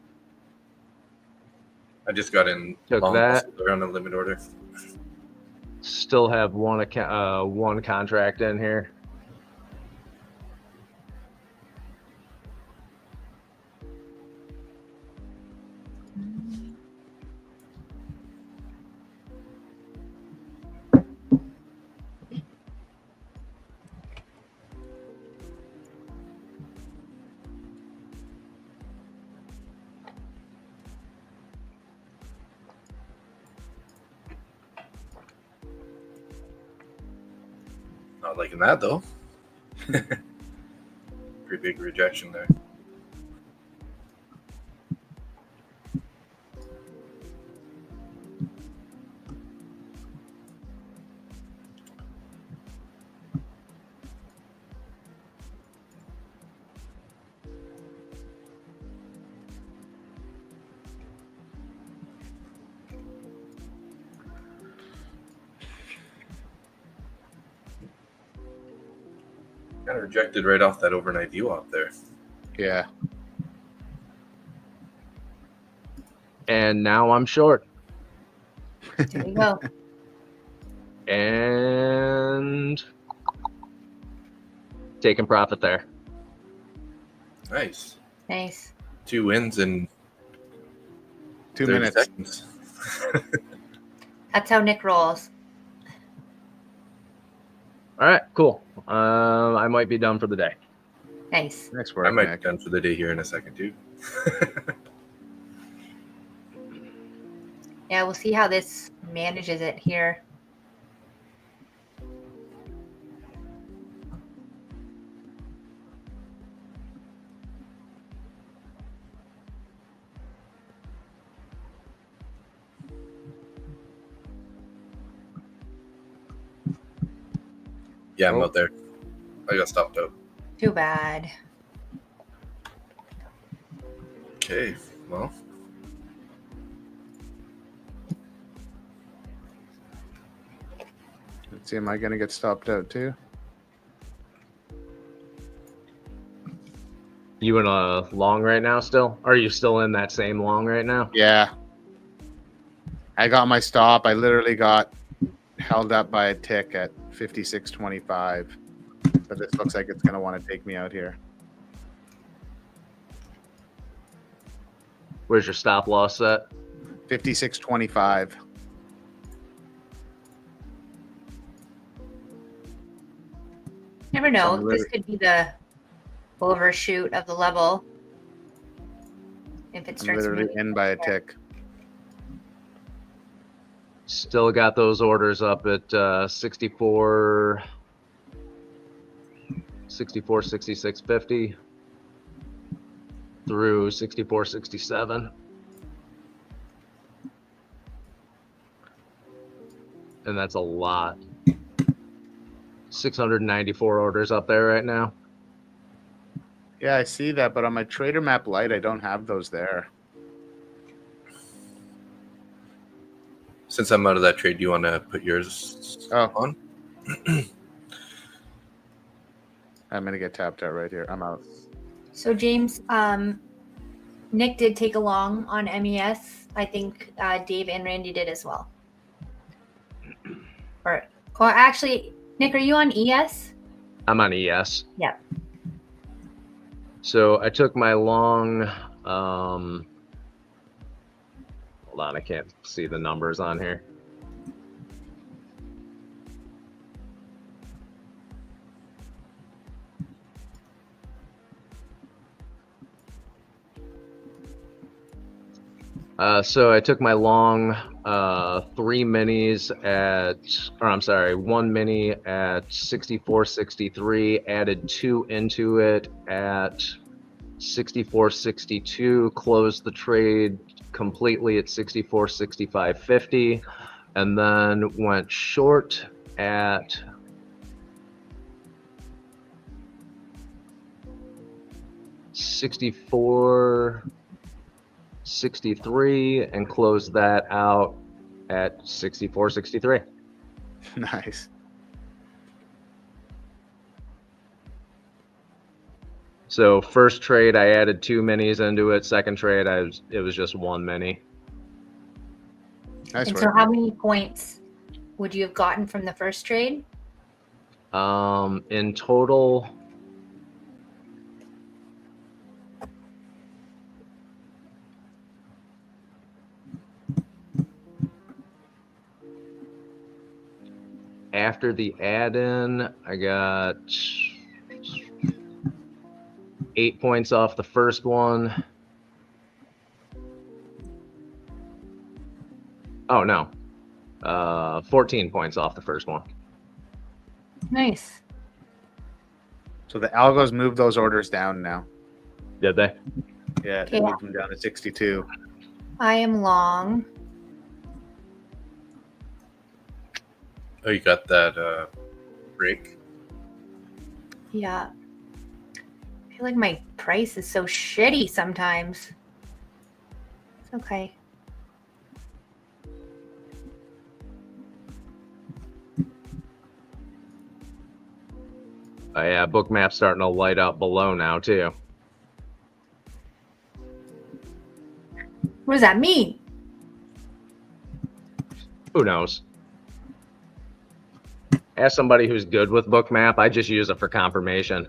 I just got in long on a limit order. Still have one contract in here. Not liking that though. Pretty big rejection there. Kind of rejected right off that overnight VWAP there. Yeah. And now I'm short. There you go. And taking profit there. Nice. Nice. 2 wins in 2 minutes. Seconds. That's how Nick rolls. All right, cool. I might be done for the day. Nice. Nice work, I might Nick. be done for the day here in a second too. Yeah, we'll see how this manages it here. Yeah, I'm Oh. out there. I got stopped out. Too bad. Okay, well. Let's see, am I going to get stopped out too? You in a long right now still? Are you still in that same long right now? Yeah. I got my stop. I literally got held up by a tick at 56.25. But this looks like it's going to want to take me out here. Where's your stop loss set? 56.25. Never know. So This could be the overshoot of the level. If it I'm starts literally moving. in by a tick. Still got those orders up at 64, 66.50 through 64.67. And that's a lot. 694 orders up there right now. Yeah, I see that, but on my trader map light, I don't have those there. Since I'm out of that trade, do you want to put yours on? I'm gonna get tapped out right here. I'm out. So James, Nick did take a long on MES. I think Dave and Randy did as well. Or actually, Nick, are you on ES? I'm on ES. Yeah. So I took my long, hold on, I can't see the numbers on here. So I took my long 3 minis one mini at 64.63, added 2 into it at 64.62, closed the trade completely at 64.65.50, and then went short at $64.63 and closed that out at 64.63. Nice. So first trade, I added 2 minis into it. Second trade, it was just 1 mini. Nice And work. so how many points would you have gotten from the first trade? In total, after the add-in, I got 8 points off the first one. Oh, no. 14 points off the first one. Nice. So the algos moved those orders down now. Did they? Yeah, they Okay. moved them down to 62. I am long. Oh, you got that break? Yeah. I feel like my price is so shitty sometimes. It's okay. Oh, yeah, Bookmap's starting to light up below now, too. What does that mean? Who knows? Ask somebody who's good with Bookmap. I just use it for confirmation.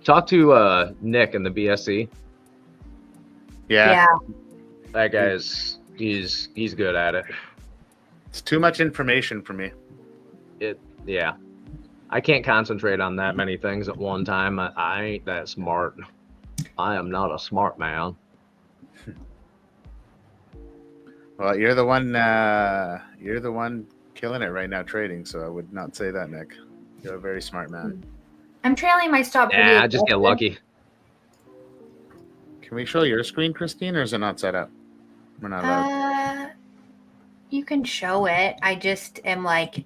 Talk to Nick in the BSC. Yeah. That guy's he's good at it. It's too much information for me. Yeah. I can't concentrate on that many things at one time. I ain't that smart. I am not a smart man. Well, you're the one killing it right now trading, so I would not say that, Nick. You're a very smart man. I'm trailing my stop pretty Yeah, I just get aggressive. lucky. Can we show your screen, Christine, or is it not set up? We're not allowed. You can show it. I just am like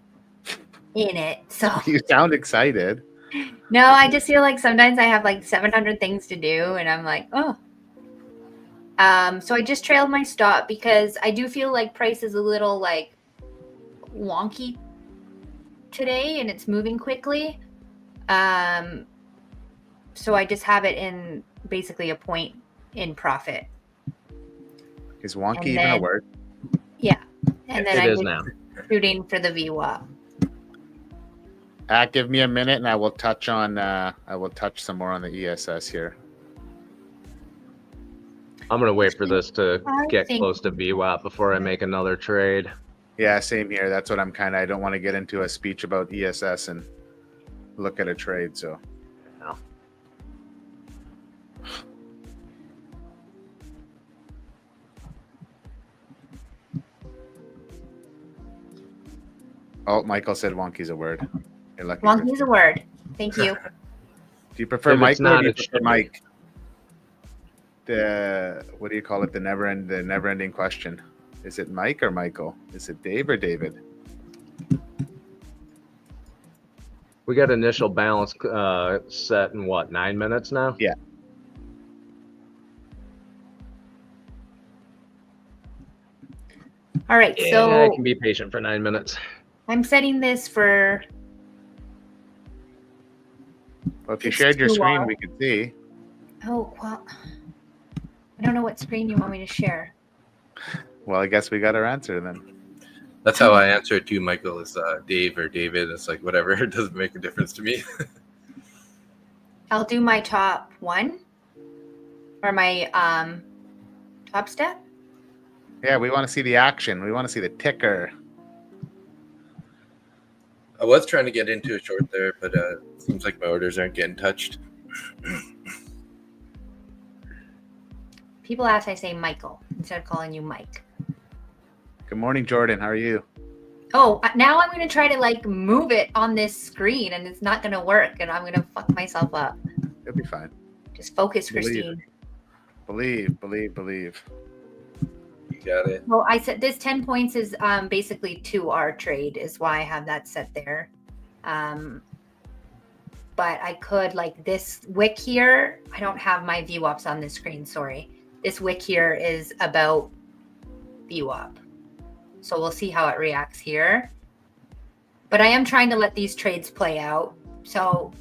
in it. So You sound excited. no, I just feel like sometimes I have like 700 things to do and I'm like, oh. So I just trailed my stop because I do feel like price is a little like wonky today and it's moving quickly. So I just have it in basically a point in profit. Is wonky And even a then- word? Yeah. And then It I'm is just now. shooting for the VWAP. Give me a minute, and I will touch on. I will touch some more on the ESS here. I'm gonna wait for this to I get think- close to VWAP before I make another trade. Yeah, same here. That's what I'm kind of. I don't want to get into a speech about ESS and look at a trade. So. No. Oh, Michael said wonky's a word. You're lucky. Wonky is a word. Thank you. Do you prefer If it's Michael or not, do you it prefer should be. Mike? The what do you call it? The never-ending question. Is it Mike or Michael? Is it Dave or David? We got initial balance set in what, 9 minutes now? Yeah. All right. Yeah, I So can be patient for 9 minutes. I'm setting this for Well, if you It's shared your too screen, long. we could see. oh well. I don't know what screen you want me to share. Well, I guess we got our answer then. That's how I answer it too, Michael. Is Dave or David? It's like whatever. It doesn't make a difference to me. I'll do my top one or my top step. Yeah, we want to see the action. We want to see the ticker. I was trying to get into a short there, but seems like my orders aren't getting touched. People ask I say Michael instead of calling you Mike. Good morning, Jordan. How are you? Oh, now I'm going to try to like move it on this screen and it's not going to work and I'm going to fuck myself up. You'll be fine. Just focus, Believe. Christine. Believe. You got it. Well, I said this 10 points is basically 2R trade is why I have that set there. But I could like this wick here. I don't have my VWAPs on this screen. Sorry. This wick here is about VWAP. So we'll see how it reacts here. But I am trying to let these trades play out. So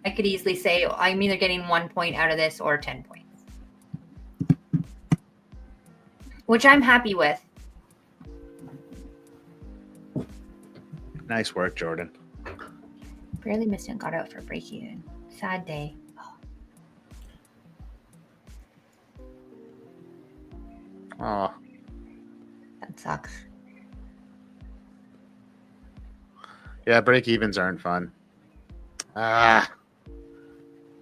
I could easily say I'm either getting 1 point out of this or 10 points. Which I'm happy with. Nice work, Jordan. Barely missed it and got out for break even. Sad day. Oh, That sucks. yeah, break evens aren't fun. I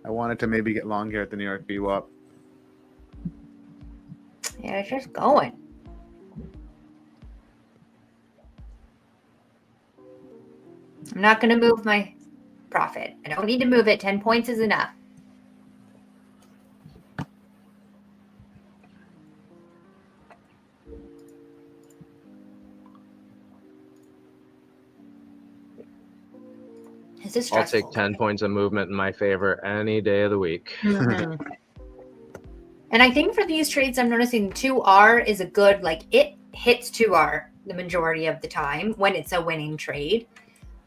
wanted to maybe get long here at the New York VWAP. Yeah, it's just going. I'm not going to move my profit. I don't need to move it. 10 points is enough. Is this I'll stressful? take 10 points of movement in my favor any day of the week. Mhm. And I think for these trades, I'm noticing 2R is a good, like it hits 2R the majority of the time when it's a winning trade.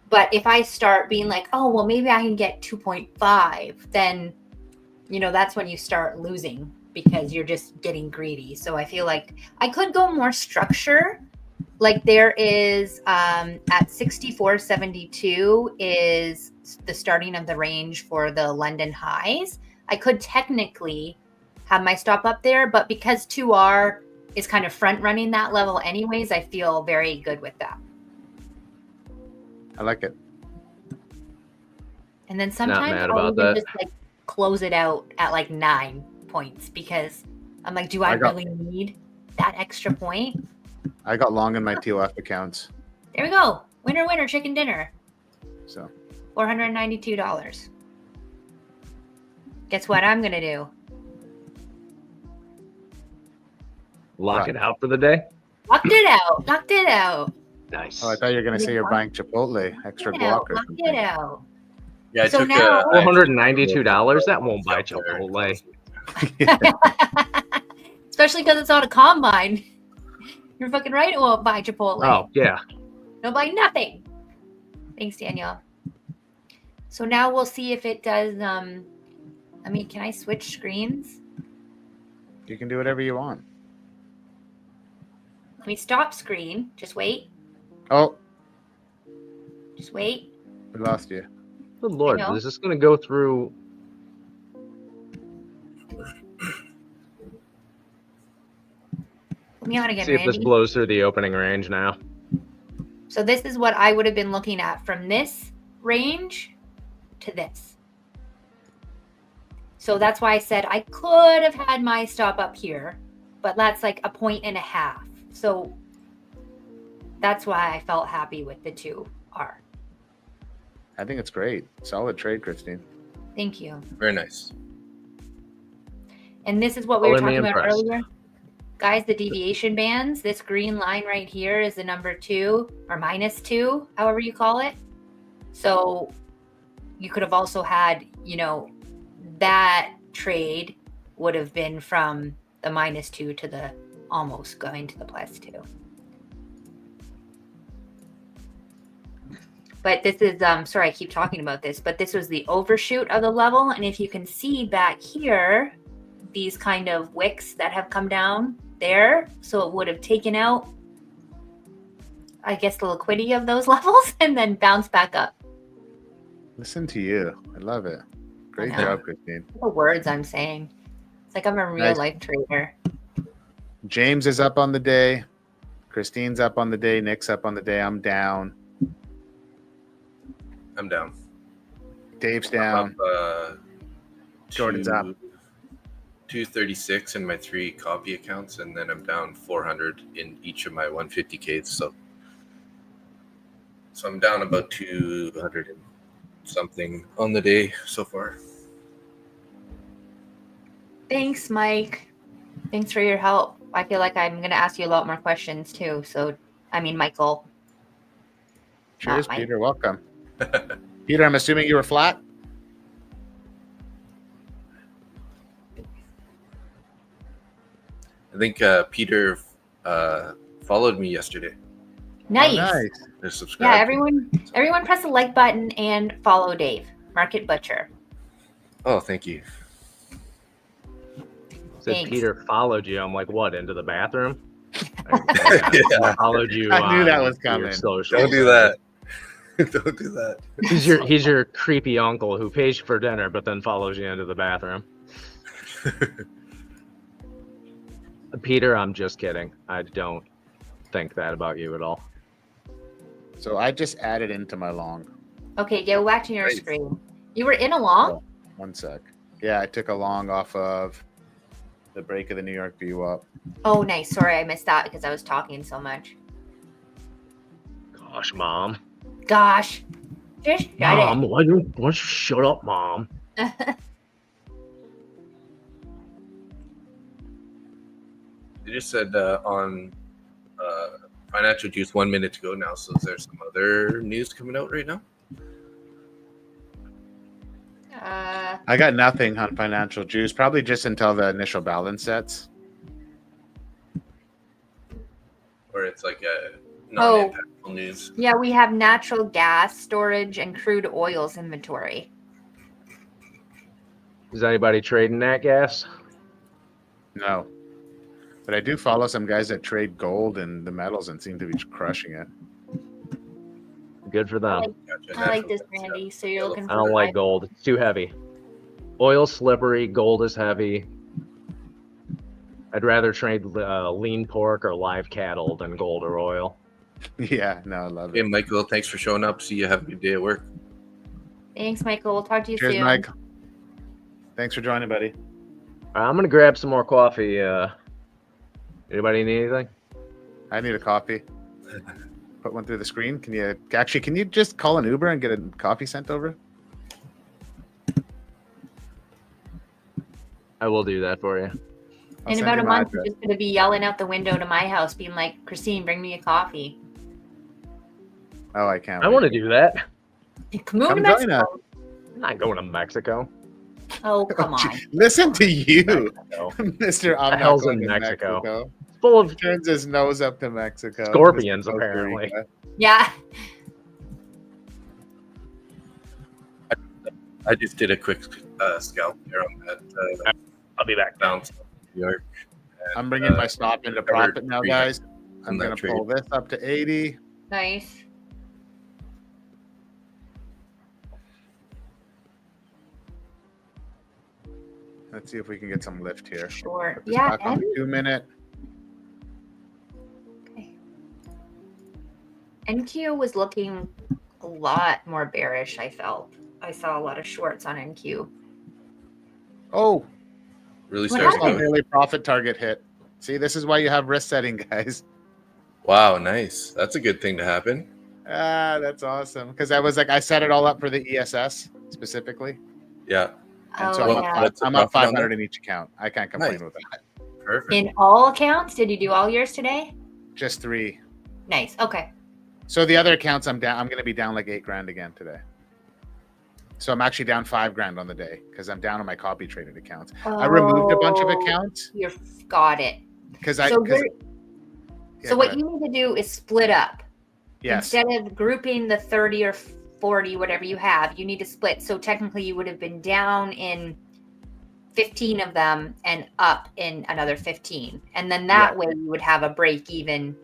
But if I start being like, oh, well, maybe I can get 2.5, then, that's when you start losing because you're just getting greedy. So I feel like I could go more structure. Like there is at 64.72 is the starting of the range for the London highs. I could technically have my stop up there, but because 2R is kind of front running that level anyways, I feel very good with that. I like it. And then sometimes mad I'll about even that. just like close it out at like 9 points because I'm like, do I really need that extra point? I got long in my TOF accounts. There we go. Winner, winner, chicken dinner. So $492. Guess what I'm going to do? Lock it out for the day. Knocked it out. Knocked it out. Nice. Oh, I thought you were going to say you're buying Chipotle, extra guac or Knock something. it out. Yeah, I So took now- $492? That won't buy Chipotle. Especially because it's on a combine. You're fucking right. It won't buy Chipotle. Oh, yeah. It'll buy nothing. Thanks, Daniel. So now we'll see if it does. I mean, can I switch screens? You can do whatever you want. Let me stop screen. Just wait. Oh, Just wait. we lost you. Good Lord. know. Is this going to go through? Put me on again, See if this Randy. blows through the opening range now. So this is what I would have been looking at from this range to this. So that's why I said I could have had my stop up here, but that's like 1.5 points. So that's why I felt happy with the 2R. I think it's great. Solid trade, Christine. Thank you. Very nice. And this is what we were Color me talking about impressed. earlier. Guys, the deviation bands, this green line right here is the number 2 or -2, however you call it. So you could have also had, that trade would have been from the -2 to the almost going to the +2. But this is, sorry, I keep talking about this, but this was the overshoot of the level. And if you can see back here, these kind of wicks that have come down there. So it would have taken out, I guess, the liquidity of those levels and then bounced back up. Listen to you. I love it. Great I know. job, Christine. The words I'm saying. It's like I'm a real Nice. life trader. James is up on the day. Christine's up on the day. Nick's up on the day. I'm down. I'm down. Dave's down. Up, Jordan's up. 236 in my 3 copy accounts, and then I'm down 400 in each of my 150Ks. So I'm down about 200 and something on the day so far. Thanks, Mike. Thanks for your help. I feel like I'm going to ask you a lot more questions too. So, Michael. Cheers, Mike. Peter. Welcome. Peter, I'm assuming you were flat? I think Peter followed me yesterday. Nice. Oh, nice. They're subscribed. Yeah, everyone press the like button and follow Dave, Market Butcher. Oh, thank you. Said Thanks. Peter followed you. I'm like, what, into the bathroom? Yeah. I followed you. I knew that on was your coming. socials. Don't do that. Don't do that. He's your creepy uncle who pays you for dinner, but then follows you into the bathroom. Peter, I'm just kidding. I don't think that about you at all. So I just added into my long. Okay, go back to your Nice. screen. You were in a long? 1 sec. Yeah, I took a long off of the break of the New York VWAP. Oh, nice. Sorry, I missed that because I was talking so much. Gosh, Mom. Gosh. Just shut Mom, why don't you shut up, Mom? it. They just said on Financial Juice 1 minute to go now. So is there some other news coming out right now? I got nothing on Financial Juice, probably just until the initial balance sets. Or it's like a non-impactful news? Yeah, we have natural gas storage and crude oils inventory. Is anybody trading that gas? No. But I do follow some guys that trade gold and the metals and seem to be crushing it. Good for them. Gotcha. I like Natural this, gas, yeah. Randy. So you're looking I for don't like gold. It's too heavy. Oil's slippery. Gold is heavy. I'd rather trade lean pork or live cattle than gold or oil. Yeah, no, I love Hey, it. Michael, thanks for showing up. See you. Have a good day at work. Thanks, Michael. We'll talk to you Cheers, soon. Mike. Thanks for joining, buddy. I'm gonna grab some more coffee. Anybody need anything? I need a coffee. Put one through the screen. Can you just call an Uber and get a coffee sent over? I will do that for you. I'll In send about you a my month, you're address. just going to be yelling out the window to my house, being like, Christine, bring me a coffee. Oh, I can't. I want to do that. Come on to Come join Mexico. I'm not going to Mexico. Oh, come on. Listen to you, Mexico. Mister. I'm The not hell's going in to Mexico? Mexico. Full of Turns his nose up to Mexico. Scorpions, Mr. Costa apparently. Rica. Yeah. I just did a quick scalp here on that I'll be back. bounce New York. I'm bringing my stop into profit now, guys. I'm on that going to trade. pull this up to 80. Nice. Let's see if we can get some lift here. Sure. Put the Yeah. stock on the 2-minute. Okay. NQ was looking a lot more bearish, I felt. I saw a lot of shorts on NQ. Oh, Really What starts happened? going. daily profit target hit. See, this is why you have risk setting, guys. Wow, nice. That's a good thing to happen. Ah, that's awesome. Because I was like, I set it all up for the ESS specifically. Yeah, And so Oh, I'm, yeah. up, What's the I'm up profit on 500 that? in each account. I can't complain Nice. with that. perfect. In all accounts? Did you do all yours today? Just 3. Nice. Okay. So the other accounts I'm down. I'm going to be down like $8,000 again today. So I'm actually down $5,000 on the day because I'm down on my copy traded accounts. I removed a bunch of Oh, accounts You got it. because I. So, Cause, so what you need to do is split up. Yes. Instead of grouping the 30 or 40, whatever you have, you need to split. So technically you would have been down in 15 of them and up in another 15. And then that way you would have a break even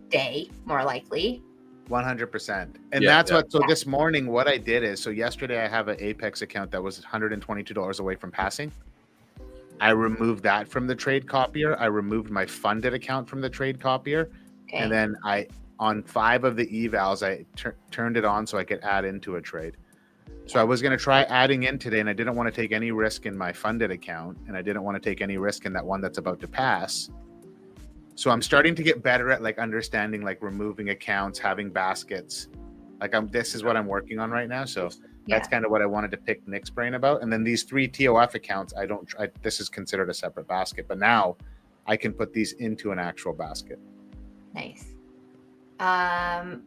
day, more likely. 100%. And Yeah, that's yeah. what, so this morning, what I did is, so yesterday I have an Apex account that was $122 away from passing. I removed that from the trade copier. I removed my funded account from the trade copier. Okay. And then on 5 of the evals, I turned it on so I could add into a trade. So I was going to try adding in today, and I didn't want to take any risk in my funded account, and I didn't want to take any risk in that one that's about to pass. So I'm starting to get better at like understanding, like removing accounts, having baskets. Like this is what I'm working on right now. So that's kind of what I wanted to pick Nick's brain about. And then these 3 TOF accounts, this is considered a separate basket, but now I can put these into an actual basket. Nice. And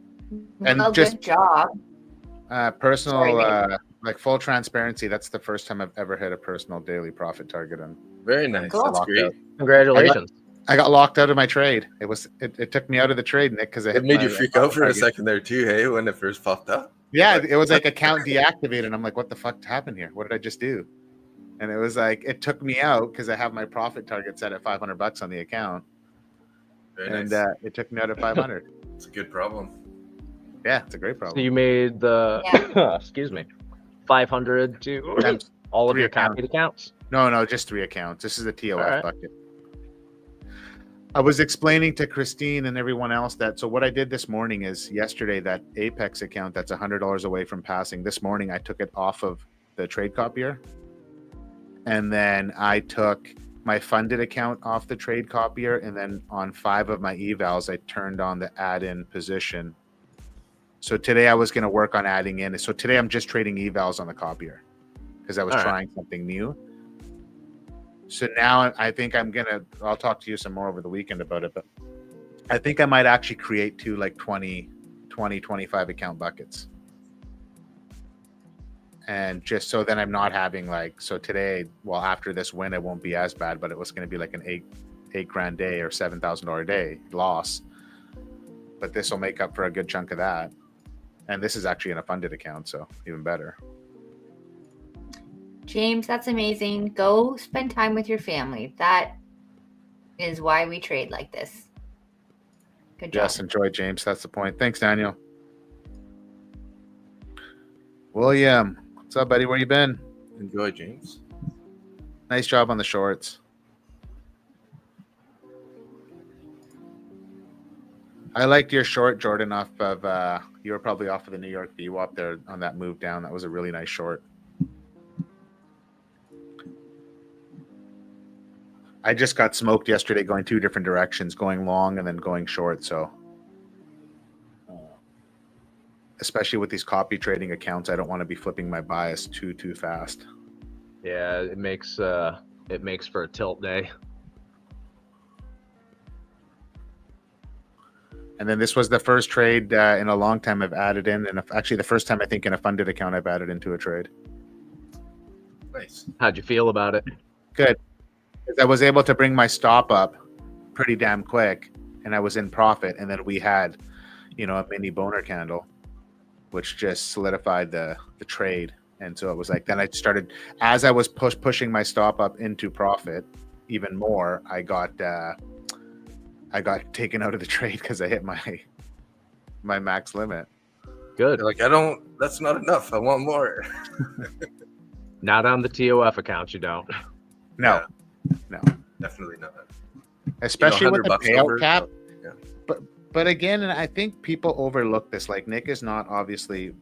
Well, just- good job. Personal, Sorry, like full transparency. That's the first time I've ever hit a personal daily profit target. And Very nice. Cool. That's great. Congratulations. I got locked out of my trade. It took me out of the trade, Nick, because It made you freak out for a second there too, hey, when it first popped up. Yeah, it was like account deactivated. I'm like, what the fuck happened here? What did I just do? And it was like, it took me out because I have my profit target set at $500 on the account. Very And nice. it took me out at 500. It's a good problem. Yeah, it's a great So problem. you made the excuse me, 500 to Times all of 3 your accounts. copied accounts. No, just 3 accounts. This is a TOF All right. bucket. I was explaining to Christine and everyone else that, so what I did this morning is yesterday, that Apex account that's $100 away from passing, this morning I took it off of the trade copier. And then I took my funded account off the trade copier. And then on 5 of my evals, I turned on the add in position. So today I was going to work on adding in. So today I'm just trading evals on the copier because I was All right. trying something new. So now I think I'll talk to you some more over the weekend about it, but I think I might actually create 2 like 25 account buckets. And just so then I'm not having so today, well, after this win, it won't be as bad, but it was going to be like an $8,000 day or $7,000 day loss. But this will make up for a good chunk of that. And this is actually in a funded account, so even better. James, that's amazing. Go spend time with your family. That is why we trade like this. Good job. Yes, enjoy, James. That's the point. Thanks, Daniel. William, what's up, buddy? Where you been? Enjoy, James. Nice job on the shorts. I liked your short, Jordan, off of you were probably off of the New York VWAP there on that move down. That was a really nice short. I just got smoked yesterday going 2 different directions, going long and then going short. So especially with these copy trading accounts, I don't want to be flipping my bias too fast. Yeah, it makes for a tilt day. And then this was the first trade in a long time I've added in, and actually the first time I think in a funded account I've added into a trade. Nice. How'd you feel about it? Good. 'Cause I was able to bring my stop up pretty damn quick, and I was in profit. And then we had, a mini boner candle, which just solidified the trade. And so it was like, then I started, as I was pushing my stop up into profit even more, I got taken out of the trade because I hit my max limit. Good. You're like, that's not enough. I want more. Not on the TOF account, you don't. No, Yeah. no. Definitely not. Especially with the $100 payout over, cap. yeah. But again, and I think people overlook this. Like Nick is not obviously,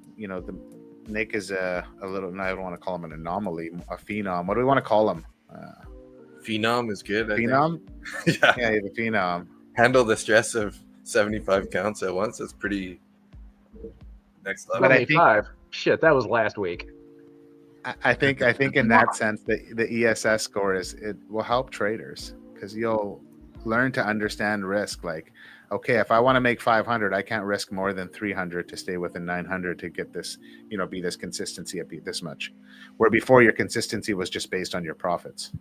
Nick is a little, I don't want to call him an anomaly, a phenom. What do we want to call him? Phenom is good. Phenom? Yeah. Yeah, the phenom. Handle the stress of 75 counts at once. That's pretty next level. But I think- 75. Shit, that was last week. I think in that sense, the ESS score it will help traders because you'll learn to understand risk. Like, okay, if I want to make 500, I can't risk more than 300 to stay within 900 to get this, be this consistency at this much. Where before your consistency was just based on your profits.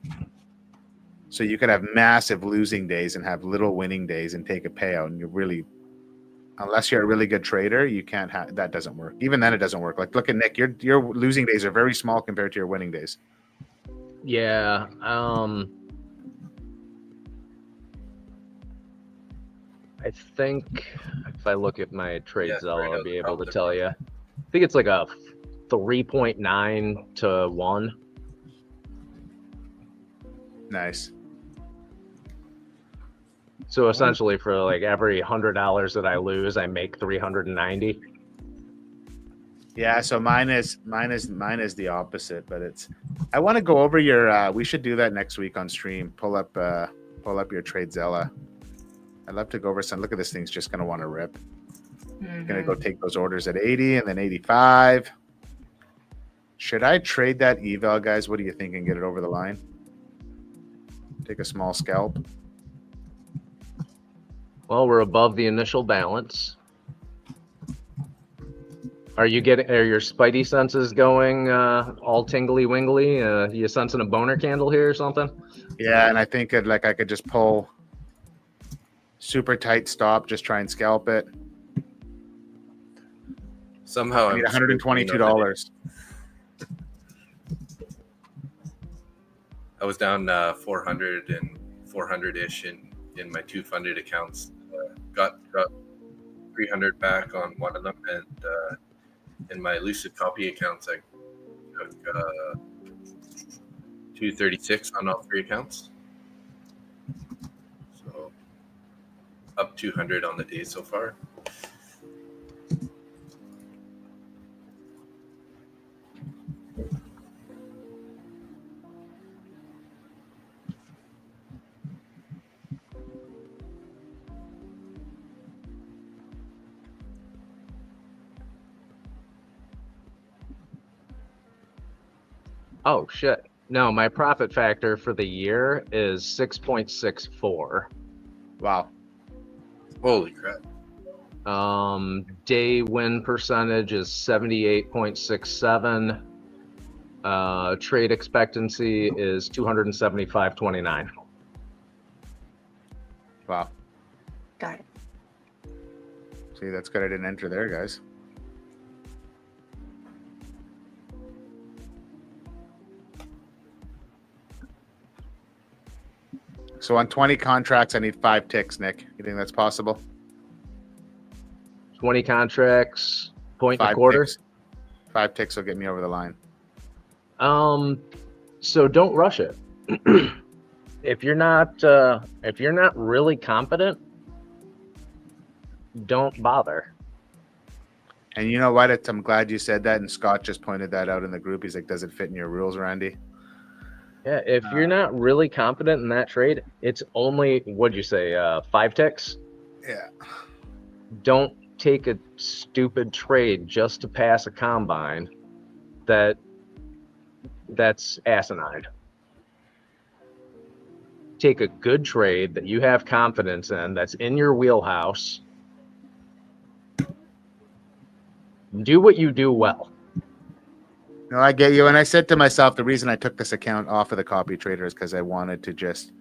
So you could have massive losing days and have little winning days and take a payout, and you're really, unless you're a really good trader, you can't have that. Doesn't work. Even then, it doesn't work. Like, look at Nick. Your losing days are very small compared to your winning days. Yeah. I think if I look at my trade Yeah, Zella, right I'll out be the able to front. tell you. I think it's like a 3.9 to 1. Nice. So essentially, for like every $100 that I lose, I make 390. Yeah. So mine is the opposite, but I want to go over your. We should do that next week on stream. Pull up your trade Zella. I'd love to go over some. Look at this thing's just gonna want to rip. Gonna go take those orders at 80 and then 85. Should I trade that eval, guys? What do you think, and get it over the line? Take a small scalp. Well, we're above the initial balance. Are your spidey senses going all tingly wingly? You sensing a boner candle here or something? Yeah, and I think I could just pull super tight stop, just try and scalp it. Somehow I need I'm screwed $122. I was down 400 and 400-ish in my two funded accounts. Got 300 back on one of them, and in my Lucid Copy accounts, I took 236 on all three accounts. So up 200 on the day so far. Oh shit! No, my profit factor for the year is 6.64. Wow. Holy crap. Day win percentage is 78.67. Trade expectancy is 275.29. Wow. Got it. See, that's good. I didn't enter there, guys. So on 20 contracts, I need 5 ticks, Nick. You think that's possible? 20 contracts, point and a 5 quarter. ticks. 5 ticks will get me over the line. So don't rush it. If you're not really confident, don't bother. And you know what? I'm glad you said that. And Scott just pointed that out in the group. He's like, does it fit in your rules, Randy? Yeah, if you're not really confident in that trade, it's only, what'd you say, 5 ticks? Yeah. Don't take a stupid trade just to pass a combine. That's asinine. Take a good trade that you have confidence in, that's in your wheelhouse, Do what you do well. No, I get you. And I said to myself, the reason I took this account off of the copy trader is because I wanted to just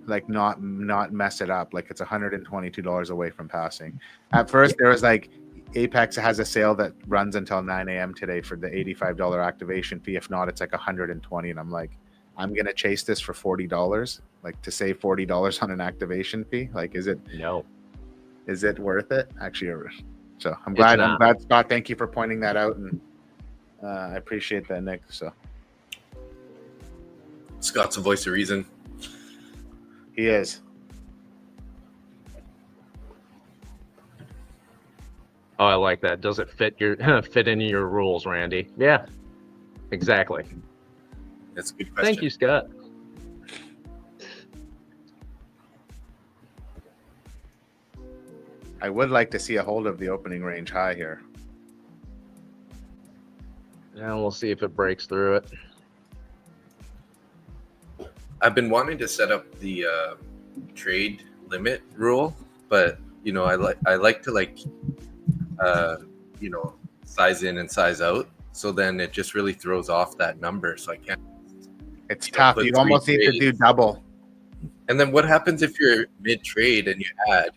like not mess it up. Like it's $122 away from passing. At first, there was like Apex has a sale that runs until 9 a.m. today for the $85 activation fee. If not, it's like $120. And I'm like, I'm gonna chase this for $40, like to save $40 on an activation fee. Like, is it worth it? Actually, so I'm glad. Scott. Thank you for pointing that out, and I appreciate that, Nick. So Scott's a voice of reason. He is. Oh, I like that. Does it fit into your rules, Randy? Yeah, exactly. That's a good question. Thank you, Scott. I would like to see a hold of the opening range high here. Yeah, we'll see if it breaks through it. I've been wanting to set up the trade limit rule, but I like to size in and size out. So then it just really throws off that number. So I can't. It's tough. You almost need to do double. And then what happens if you're mid trade and you add?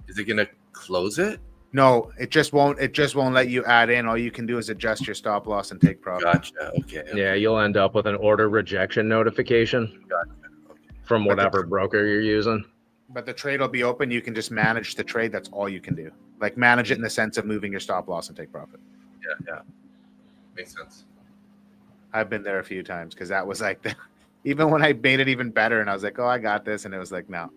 Is it going to close it? No, it just won't. It just won't let you add in. All you can do is adjust your stop loss and take profit. Gotcha. Okay. Yeah, you'll end up with an order rejection notification from whatever broker you're using. But the trade will be open. You can just manage the trade. That's all you can do. Like manage it in the sense of moving your stop loss and take profit. Yeah. Makes sense. I've been there a few times because that was like even when I made it even better and I was like, oh, I got this. And it was like, no.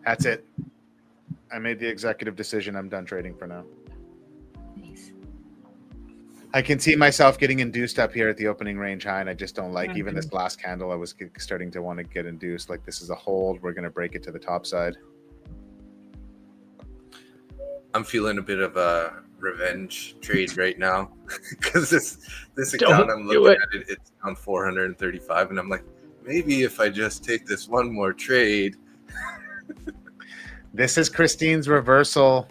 That's it. I made the executive decision. I'm done trading for now. Nice. I can see myself getting induced up here at the opening range high, and I just don't like even this last candle. I was starting to want to get induced. Like this is a hold. We're going to break it to the top side. I'm feeling a bit of a revenge trade right now because this account I'm looking at it's down 435, and I'm like, maybe if I just take this one more trade. This is Christine's reversal.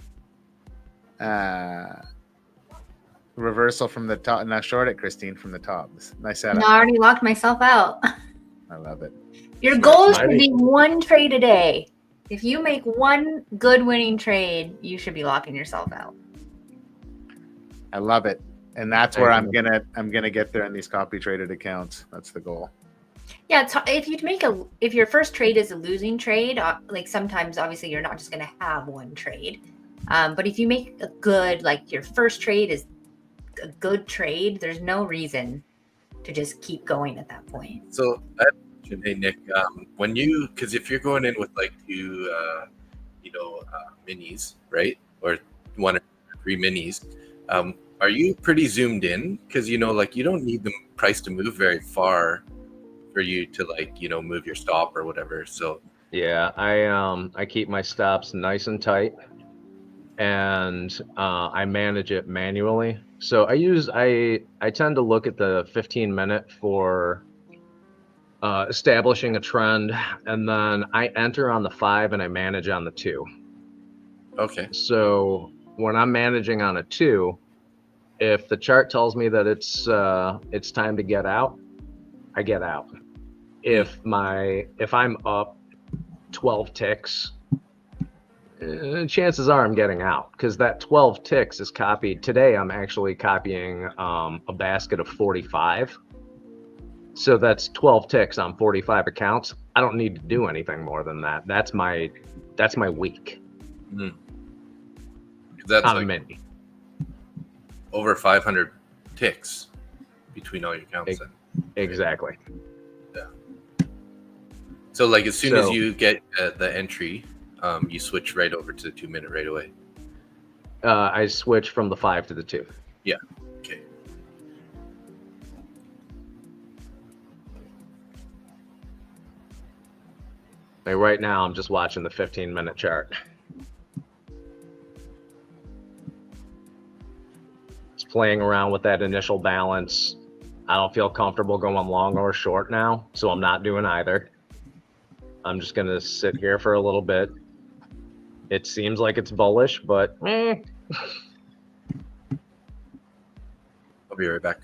Reversal from the top. Now short it, Christine, from the top. Nice setup. No, I already locked myself out. I love it. Your goal should be one trade a day. If you make one good winning trade, you should be locking yourself out. I love it. And that's where I'm gonna get there in these copy traded accounts. That's the goal. Yeah, if your first trade is a losing trade, like sometimes obviously you're not just going to have one trade. But if you make a good, like your first trade is a good trade, there's no reason to just keep going at that point. So, hey Nick, because if you're going in with like two, minis, right, or one or three minis, are you pretty zoomed in? Because you don't need the price to move very far for you to move your stop or whatever. So yeah, I keep my stops nice and tight, and I manage it manually. So I tend to look at the 15-minute for establishing a trend, and then I enter on the 5 and I manage on the 2. Okay. So when I'm managing on a 2, if the chart tells me that it's time to get out, I get out. If I'm up 12 ticks, chances are I'm getting out because that 12 ticks is copied. Today I'm actually copying a basket of 45. So that's 12 ticks on 45 accounts. I don't need to do anything more than that. That's my week. Mm-hmm. That's on like mini. Over 500 ticks between all your accounts. Exactly. Yeah. So like as soon as you get the entry, you switch right over to the 2-minute right away. I switch from the 5 to the 2. Yeah. Okay. Like right now, I'm just watching the 15-minute chart. It's playing around with that initial balance. I don't feel comfortable going long or short now, so I'm not doing either. I'm just going to sit here for a little bit, It seems like it's bullish, but I'll be right back.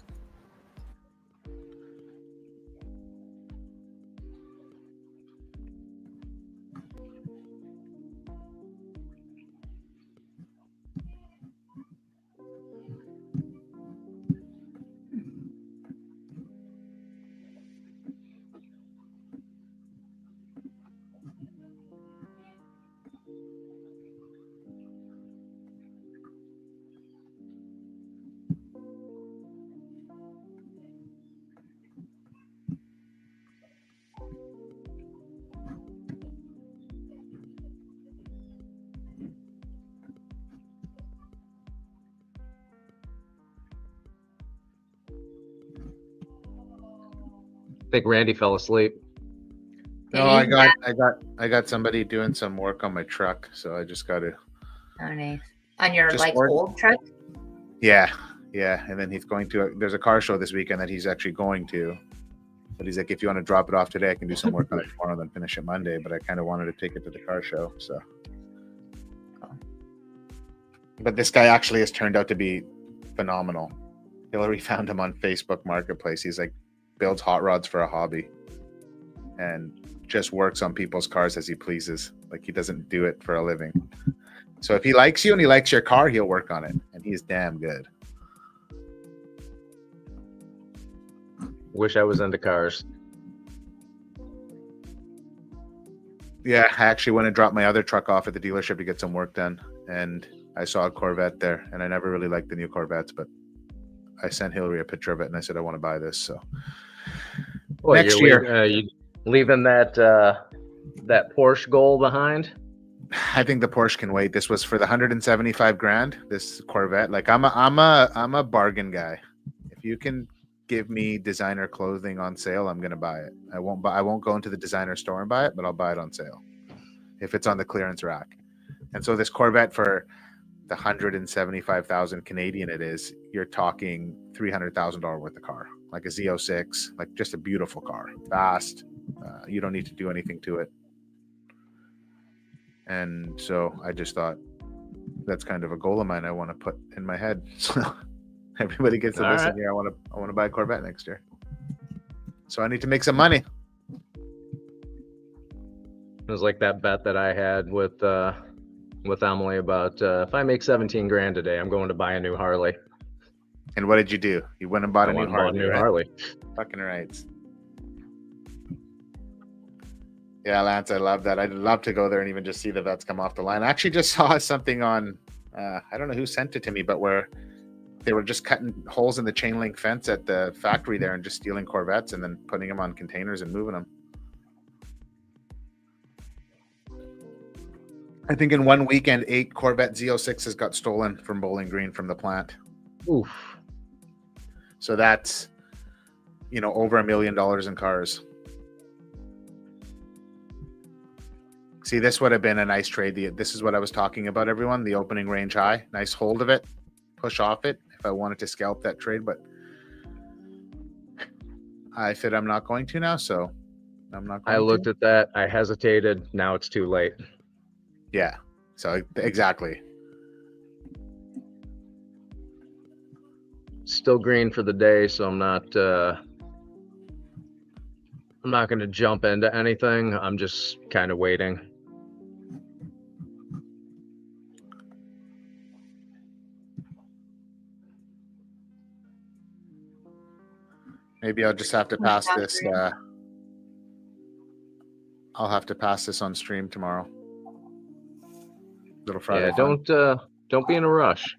I think Randy fell asleep. No, I got somebody doing some work on my truck, so I just got to. Oh, nice. On your Just like work. old truck? Yeah, and then he's going to. There's a car show this weekend that he's actually going to. But he's like, if you want to drop it off today, I can do some work on it tomorrow, then finish it Monday. But I kind of wanted to take it to the car show, so. But this guy actually has turned out to be phenomenal. Hillary found him on Facebook Marketplace. He's like, builds hot rods for a hobby and just works on people's cars as he pleases. Like, he doesn't do it for a living. So if he likes you and he likes your car, he'll work on it. And he's damn good. Wish I was into cars. Yeah, I actually went and dropped my other truck off at the dealership to get some work done. And I saw a Corvette there. And I never really liked the new Corvettes, but I sent Hillary a picture of it and I said, I want to buy this. So Well, next you're year, you leaving that that Porsche goal behind? I think the Porsche can wait. This was for the 175 grand. This Corvette, like I'm a bargain guy. If you can give me designer clothing on sale, I'm gonna buy it. I won't go into the designer store and buy it, but I'll buy it on sale if it's on the clearance rack. And so this Corvette for the 175,000 Canadian, it is. You're talking $300,000 worth of car, like a Z06, like just a beautiful car, fast. You don't need to do anything to it. And so I just thought that's kind of a goal of mine I want to put in my head. So everybody gets to All listen right. here. I want to buy a Corvette next year. So I need to make some money. It was like that bet that I had with Emily about if I make 17 grand today, I'm going to buy a new Harley. And what did you do? You went and bought I a new went and bought Harley, a new right? Harley. Fucking right. Yeah, Lance, I love that. I'd love to go there and even just see the vets come off the line. I actually just saw something on, I don't know who sent it to me, but where they were just cutting holes in the chain link fence at the factory there and just stealing Corvettes and then putting them on containers and moving them. I think in one weekend, 8 Corvette Z06s got stolen from Bowling Green from the plant. Oof. So that's, over $1 million in cars. See, this would have been a nice trade. This is what I was talking about, everyone. The opening range high. Nice hold of it. Push off it if I wanted to scalp that trade. But I said I'm not going to now, so I'm not going I to. looked at that. I hesitated. Now it's too late. Yeah. So exactly. Still green for the day, so I'm not going to jump into anything. I'm just kind of waiting. Maybe I'll just have to pass this. I'll have to pass this on stream tomorrow. Little Friday. Yeah, don't be in a rush.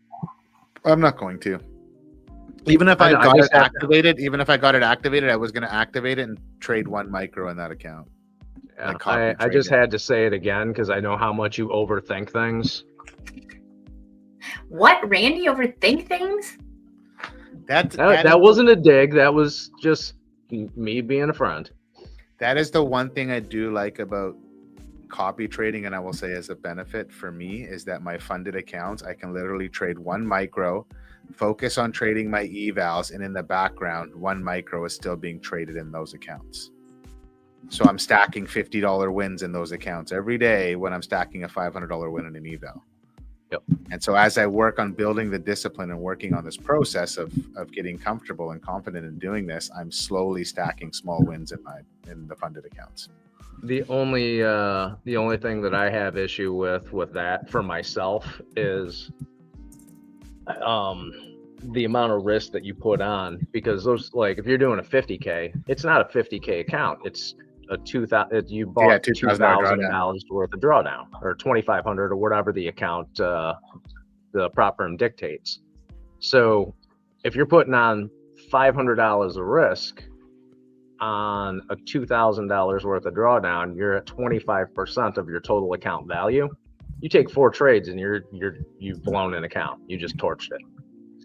I'm not going to. Even if I got it activated, I was going to activate it and trade 1 micro in that account. Yeah, Like copy I trade just it. had to say it again because I know how much you overthink things. What? Randy overthink things? That wasn't a dig. That was just me being a friend. That is the one thing I do like about copy trading, and I will say as a benefit for me is that my funded accounts, I can literally trade 1 micro, focus on trading my evals, and in the background, 1 micro is still being traded in those accounts. So I'm stacking $50 wins in those accounts every day when I'm stacking a $500 win in an eval. Yep. And so as I work on building the discipline and working on this process of getting comfortable and confident in doing this, I'm slowly stacking small wins in the funded accounts. The only thing that I have issue with that for myself is the amount of risk that you put on, because those, like, if you're doing a 50K, it's not a 50K account. It's a you bought $2,000 worth of drawdown, or 2,500, or whatever the account, the prop firm dictates. So if you're putting on $500 of risk on a $2,000 worth of drawdown, you're at 25% of your total account value. You take 4 trades and you've blown an account. You just torched it.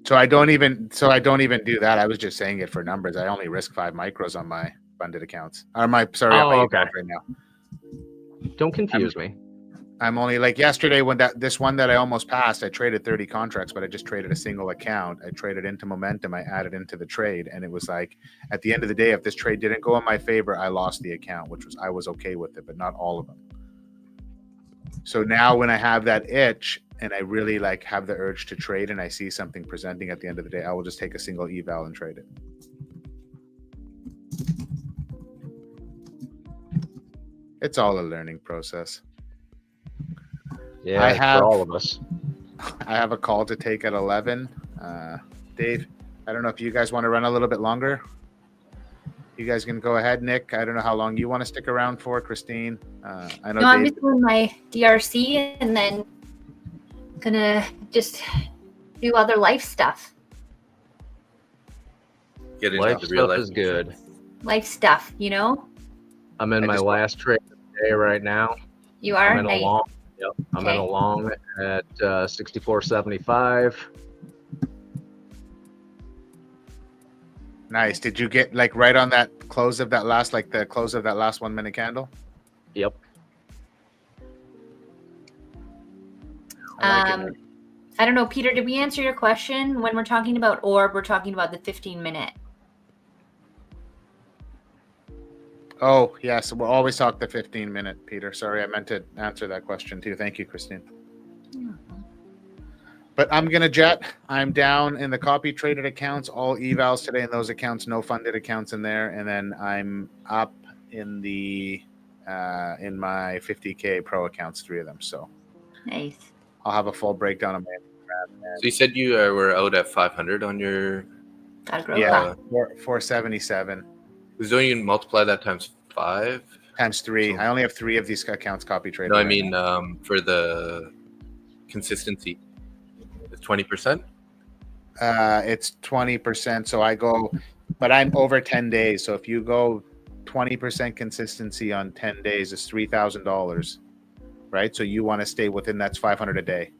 So I don't even do that. I was just saying it for numbers. I only risk 5 micros on my funded accounts. Or my okay. Right now. Don't confuse me. I'm only, like, yesterday when this one that I almost passed, I traded 30 contracts, but I just traded a single account. I traded into momentum. I added into the trade, and it was like, at the end of the day, if this trade didn't go in my favor, I lost the account, I was okay with it, but not all of them. So now when I have that itch and I really like have the urge to trade and I see something presenting at the end of the day, I will just take a single eval and trade it. It's all a learning process. Yeah, for all of us. I have a call to take at 11. Dave, I don't know if you guys want to run a little bit longer. You guys can go ahead. Nick, I don't know how long you want to stick around for. Christine, I know. No, I'm just doing my DRC and then gonna just do other life stuff. Get into Life the real stuff life is good. Life stuff, you know? I'm in my last trade of the day right now. You are? I'm in Nice. a long. Yep. I'm in a long at 64.75. Nice. Did you get like right on that close of that last, like the close of that last 1 minute candle? Yep. I like it. I don't know, Peter, did we answer your question? When we're talking about orb, we're talking about the 15-minute. Oh, yes. We'll always talk the 15-minute, Peter. Sorry, I meant to answer that question too. Thank you, Christine. But I'm going to jet. I'm down in the copy traded accounts, all evals today in those accounts, no funded accounts in there. And then I'm up in the in my 50K pro accounts, 3 of them. So Nice. I'll have a full breakdown of my. So you said you were out at 500 on your. Gotta grow Yeah, up. 477 So don't you multiply that times 5? times 3. I only have 3 of these accounts copy traded. No, I right mean now. for the consistency, it's 20%. It's 20%. So I go, but I'm over 10 days. So if you go 20% consistency on 10 days, is $3,000, right? So you want to stay within, that's 500 a day.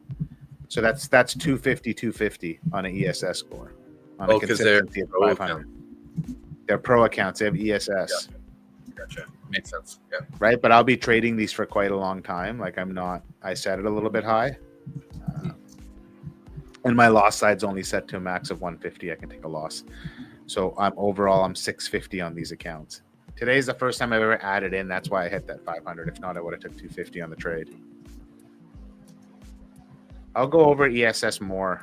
So that's 250 on an ESS score. On a Because they're consistency of pro 500. account. They're pro accounts. They have ESS. Gotcha. Makes sense. Yeah. Right. But I'll be trading these for quite a long time. Like I set it a little bit high. And my loss side's only set to a max of 150. I can take a loss. So I'm 650 on these accounts. Today's the first time I've ever added in. That's why I hit that 500. If not, I would have took 250 on the trade. I'll go over ESS more.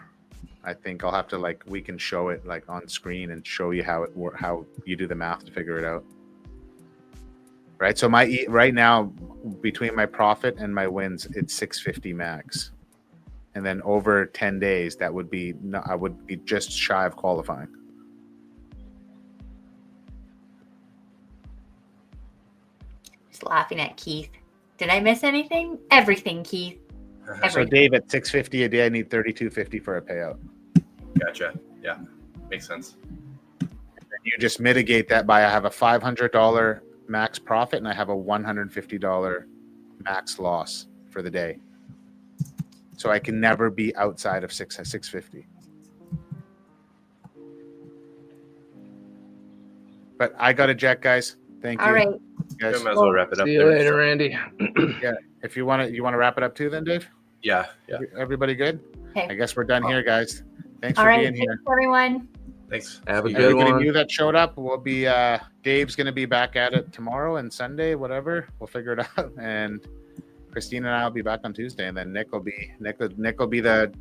I think I'll have to we can show it like on screen and show you how you do the math to figure it out. Right. So right now between my profit and my wins, it's 650 max. And then over 10 days, I would be just shy of qualifying. Just laughing at Keith. Did I miss anything? Everything, Keith. So Everything. Dave, at 650 a day, I need 3250 for a payout. Gotcha. Yeah. Makes sense. And you just mitigate that by I have a $500 max profit and I have a $150 max loss for the day. So I can never be outside of 650. But I got to jet, guys. Thank you. All right. Yeah, Guys. might as well wrap it up. See you there. later, Randy. Yeah. If you want to wrap it up too, then Dave. Yeah. Yeah. Everybody good? Okay. I guess we're done here, guys. Thanks All for right. being here. Thanks, everyone. Thanks. Have a See you good guys. Everybody one. new that showed up, we'll be Dave's gonna be back at it tomorrow and Sunday, whatever. We'll figure it out. And Christine and I will be back on Tuesday, and then Nick will be the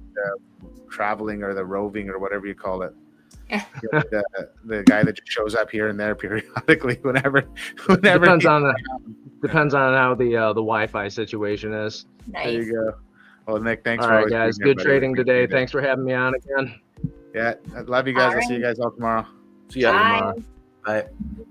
traveling or the roving or whatever you call it. the guy that just shows up here and there periodically whenever Depends he- on how the Wi-Fi situation is. There Nice. you go. Well, Nick, thanks All for right, always guys. being here, Good buddy. trading We today. appreciate it. Thanks for having me on again. Yeah, I love you guys. All I'll see you guys all tomorrow. See ya. Bye. Bye.